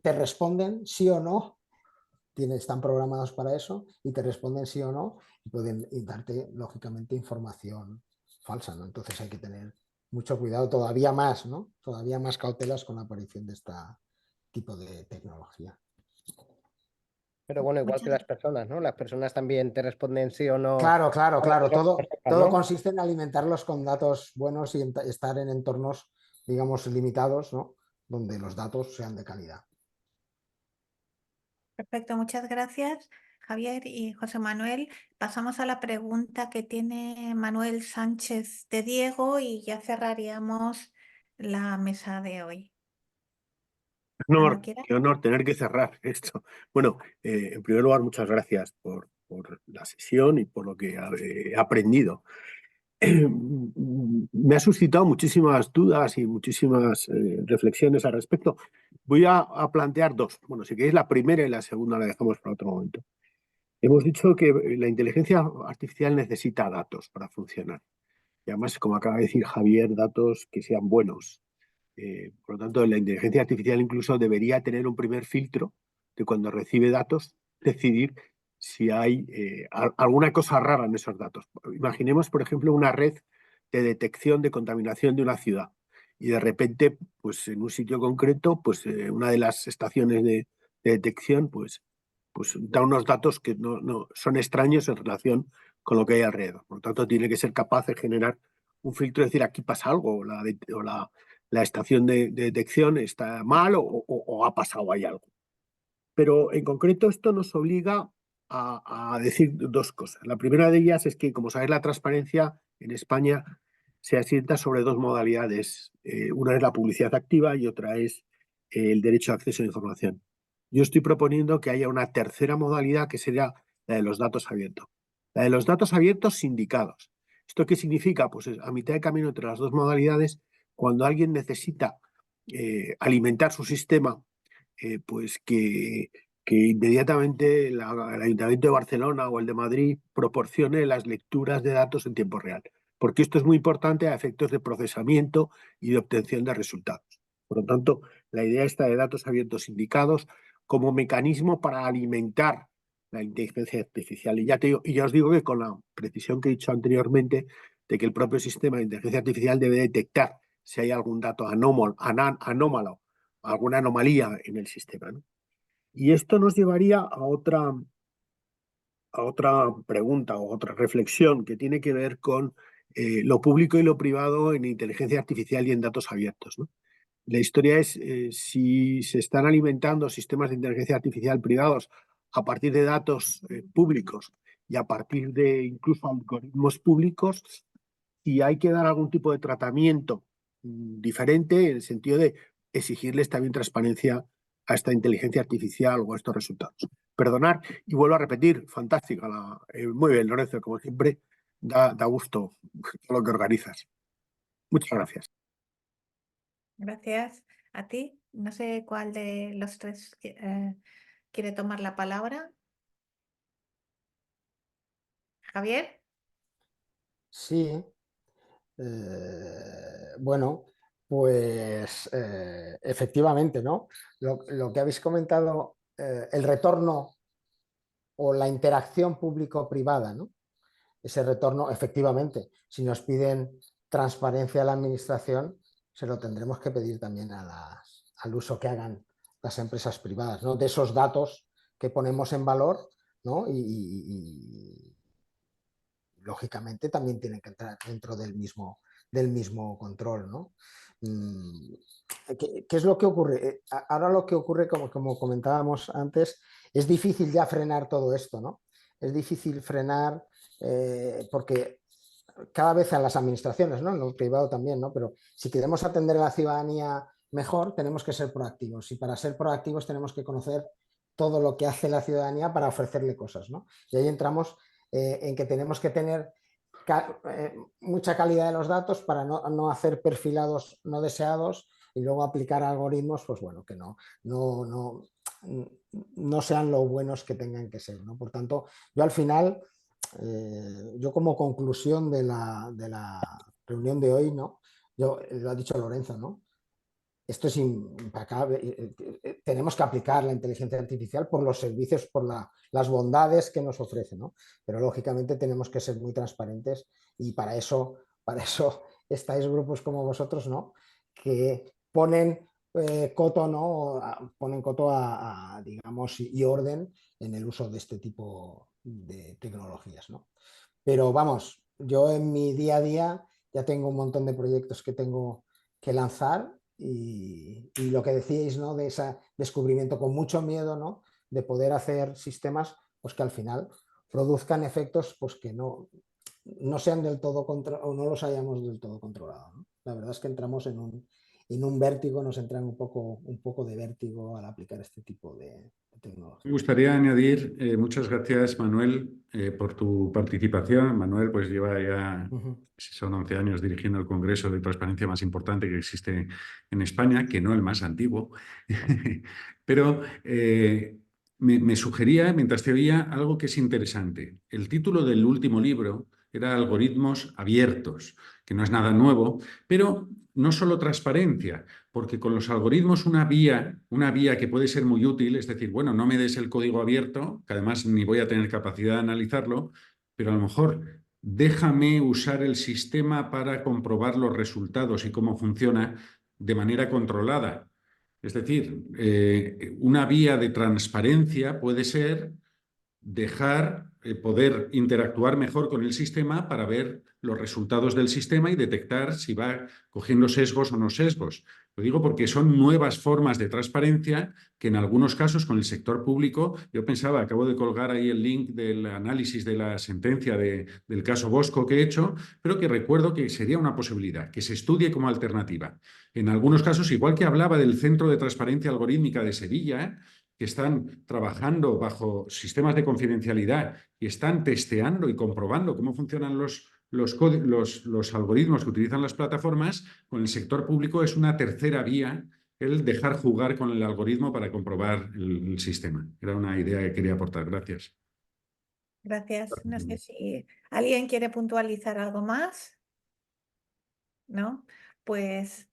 te responden sí o no, están programados para eso y te responden sí o no y pueden darte, lógicamente, información falsa, ¿no? Entonces hay que tener mucho cuidado, todavía más, ¿no? Todavía más cautelas con la aparición de este tipo de tecnología. Pero bueno, igual que las personas, ¿no? Las personas también te responden sí o no. Claro. Todo ¿no? consiste en alimentarlos con datos buenos y estar en entornos, digamos, limitados, ¿no? Donde los datos sean de calidad. Perfecto, muchas gracias, Javier y José Manuel. Pasamos a la pregunta que tiene Manuel Sánchez de Diego y ya cerraríamos la mesa de hoy. Cuando quiera. Qué honor tener que cerrar esto. Bueno, en primer lugar, muchas gracias por la sesión y por lo que he aprendido. Me ha suscitado muchísimas dudas y muchísimas reflexiones al respecto. Voy a plantear dos. Bueno, si queréis la primera y la segunda la dejamos para otro momento. Hemos dicho que la inteligencia artificial necesita datos para funcionar. Y además, como acaba de decir Javier, datos que sean buenos. Por lo tanto, la inteligencia artificial incluso debería tener un primer filtro de cuando recibe datos, decidir si hay alguna cosa rara en esos datos. Imaginemos, por ejemplo, una red de detección de contaminación de una ciudad y de repente, pues en un sitio concreto, pues una de las estaciones de detección, pues da unos datos que no son extraños en relación con lo que hay alrededor. Por lo tanto, tiene que ser capaz de generar un filtro y decir aquí pasa algo, o la estación de detección está mal o ha pasado ahí algo. Pero en concreto esto nos obliga a decir dos cosas. La primera de ellas es que, como sabéis, la transparencia en España se asienta sobre dos modalidades. Una es la publicidad activa y otra es el derecho de acceso a la información. Yo estoy proponiendo que haya una tercera modalidad que sería la de los datos abiertos. La de los datos abiertos sindicados. ¿Esto qué significa? Pues a mitad de camino entre las dos modalidades, cuando alguien necesita alimentar su sistema, pues que inmediatamente el Ayuntamiento de Barcelona o el de Madrid proporcione las lecturas de datos en tiempo real. Porque esto es muy importante a efectos de procesamiento y de obtención de resultados. Por lo tanto, la idea está de datos abiertos indicados como mecanismo para alimentar la inteligencia artificial. Y ya os digo que con la precisión que he dicho anteriormente, de que el propio sistema de inteligencia artificial debe detectar si hay algún dato anómalo, alguna anomalía en el sistema, ¿no? Y esto nos llevaría a otra pregunta o otra reflexión que tiene que ver con lo público y lo privado en inteligencia artificial y en datos abiertos, ¿no? La historia es si se están alimentando sistemas de inteligencia artificial privados a partir de datos públicos y a partir de incluso algoritmos públicos, y hay que dar algún tipo de tratamiento diferente en el sentido de exigirles también transparencia a esta inteligencia artificial o a estos resultados. Perdonar, y vuelvo a repetir, fantástica. Muy bien, Lorenzo, como siempre, da gusto todo lo que organizas. Muchas gracias. Gracias a ti. No sé cuál de los tres quiere tomar la palabra. Javier. Sí, bueno, pues efectivamente, ¿no? Lo que habéis comentado, el retorno o la interacción público-privada, ¿no? Ese retorno, efectivamente, si nos piden transparencia a la administración, se lo tendremos que pedir también al uso que hagan las empresas privadas, ¿no? De esos datos que ponemos en valor, ¿no? Y lógicamente también tienen que entrar dentro del mismo control, ¿no? ¿Qué es lo que ocurre? Ahora lo que ocurre, como comentábamos antes, es difícil ya frenar todo esto, ¿no? Es difícil frenar porque cada vez en las administraciones, ¿no? En lo privado también, ¿no? Pero si queremos atender a la ciudadanía mejor, tenemos que ser proactivos, y para ser proactivos tenemos que conocer todo lo que hace la ciudadanía para ofrecerle cosas, ¿no? Y ahí entramos en que tenemos que tener mucha calidad de los datos para no hacer perfilados no deseados y luego aplicar algoritmos, pues bueno, que no sean lo buenos que tengan que ser, ¿no? Por tanto, yo al final, yo como conclusión de la reunión de hoy, ¿no? Lo ha dicho Lorenzo, ¿no? Esto es impecable. Tenemos que aplicar la inteligencia artificial por los servicios, por las bondades que nos ofrece, ¿no? Pero lógicamente tenemos que ser muy transparentes, y para eso estáis grupos como vosotros, ¿no? Que ponen coto, ¿no? Ponen coto digamos, y orden en el uso de este tipo de tecnologías, ¿no? Pero vamos, yo en mi día a día ya tengo un montón de proyectos que tengo que lanzar, y lo que decíais, ¿no? De ese descubrimiento con mucho miedo, ¿no? De poder hacer sistemas pues que al final produzcan efectos pues que no sean del todo o no los hayamos del todo controlado, ¿no? La verdad es que entramos en un vértigo, nos entra un poco de vértigo al aplicar este tipo de tecnología. Me gustaría añadir, muchas gracias, Manuel, por tu participación. Manuel pues lleva ya, si son 11 años dirigiendo el congreso de transparencia más importante que existe en España, que no el más antiguo. Pero me sugería, mientras te oía, algo que es interesante. El título del último libro era Algoritmos abiertos, que no es nada nuevo, pero no solo transparencia, porque con los algoritmos una vía que puede ser muy útil, es decir, bueno, no me des el código abierto, que además ni voy a tener capacidad de analizarlo, pero a lo mejor déjame usar el sistema para comprobar los resultados y cómo funciona de manera controlada. Es decir, una vía de transparencia puede ser poder interactuar mejor con el sistema para ver los resultados del sistema y detectar si va cogiendo sesgos o no sesgos. Lo digo porque son nuevas formas de transparencia que en algunos casos con el sector público, yo pensaba, acabo de colgar ahí el link del análisis de la sentencia del caso Bosco que he hecho, pero que recuerdo que sería una posibilidad, que se estudie como alternativa. En algunos casos, igual que hablaba del Centro de Transparencia Algorítmica de Sevilla, que están trabajando bajo sistemas de confidencialidad y están testeando y comprobando cómo funcionan los algoritmos que utilizan las plataformas, con el sector público es una tercera vía el dejar jugar con el algoritmo para comprobar el sistema. Era una idea que quería aportar. Gracias. Gracias. No sé si alguien quiere puntualizar algo más. ¿No? Pues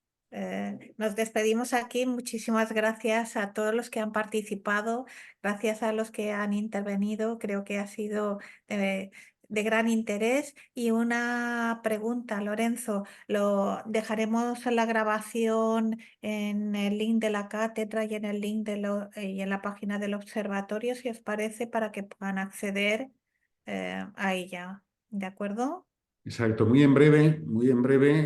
nos despedimos aquí. Muchísimas gracias a todos los que han participado, gracias a los que han intervenido. Creo que ha sido de gran interés. Y una pregunta, Lorenzo, dejaremos la grabación en el link de la cátedra y en el link y en la página del observatorio, si os parece, para que puedan acceder a ella. ¿De acuerdo? Exacto, muy en breve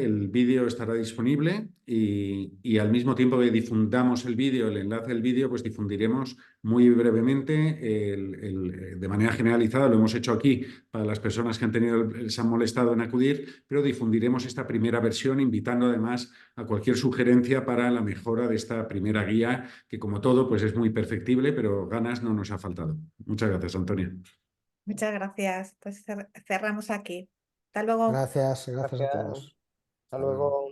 el vídeo estará disponible y al mismo tiempo que difundamos el vídeo, el enlace del vídeo, pues difundiremos muy brevemente de manera generalizada, lo hemos hecho aquí para las personas que han tenido, se han molestado en acudir, pero difundiremos esta primera versión invitando además a cualquier sugerencia para la mejora de esta primera guía, que como todo pues es muy perfectible, pero ganas no nos ha faltado. Muchas gracias, Antonia. Muchas gracias. Pues cerramos aquí. Hasta luego. Gracias a Gracias. todos. Hasta luego.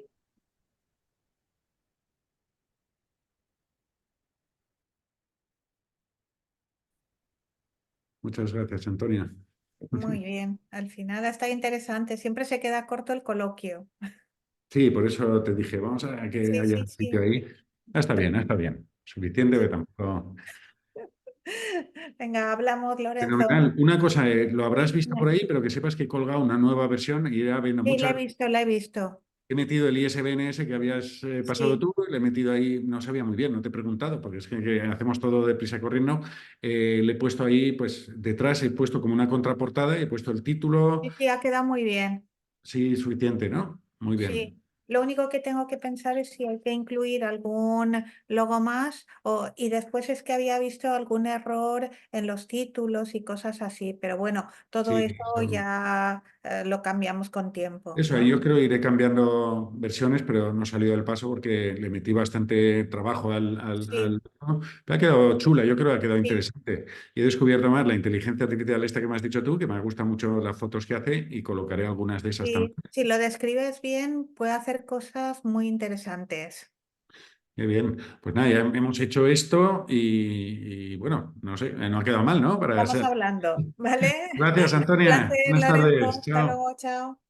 Muchas gracias, Antonia. Muy bien. Al final está interesante. Siempre se queda corto el coloquio. Sí, por eso te dije, vamos a que Sí, haya sí, sitio sí. ahí. Está bien, está bien. Suficiente, pero tampoco. Venga, hablamos, Lorenzo. Fenomenal. Una cosa, lo habrás Sí, visto por ahí, pero que sepas que he colgado una nueva versión y iré viendo sí, la muchas. he visto, la he visto. He metido el ISBNS que habías pasado Sí, tú, le he metido ahí, no sabía muy bien, no te he preguntado, porque es que hacemos todo deprisa corriendo. Le he puesto ahí, pues detrás he puesto como una contraportada y he puesto el título. sí, sí, ha quedado muy bien. Sí, suficiente, ¿no? Muy bien. Sí, lo único que tengo que pensar es si hay que incluir algún logo más y después es que había visto algún error en los títulos y cosas así, pero bueno, todo Sí, eso ya lo cambiamos con tiempo, eso, ¿no? yo creo que iré cambiando versiones, pero no he salido del paso porque le metí bastante trabajo Sí, ¿no? Pero ha quedado chula, yo creo que ha quedado sí, interesante. Y he descubierto más la inteligencia artificial esta que me has dicho tú, que me gustan mucho las fotos que hace y colocaré algunas de esas también. sí. Si lo describes bien, puede hacer cosas muy interesantes. Qué bien. Pues nada, ya hemos hecho esto y bueno, no sé, no ha quedado mal, ¿no? Para Vamos ser... hablando, ¿vale? Gracias, Un Antonia. placer, Buenas Lorenzo. tardes. Hasta Chao. luego, chao.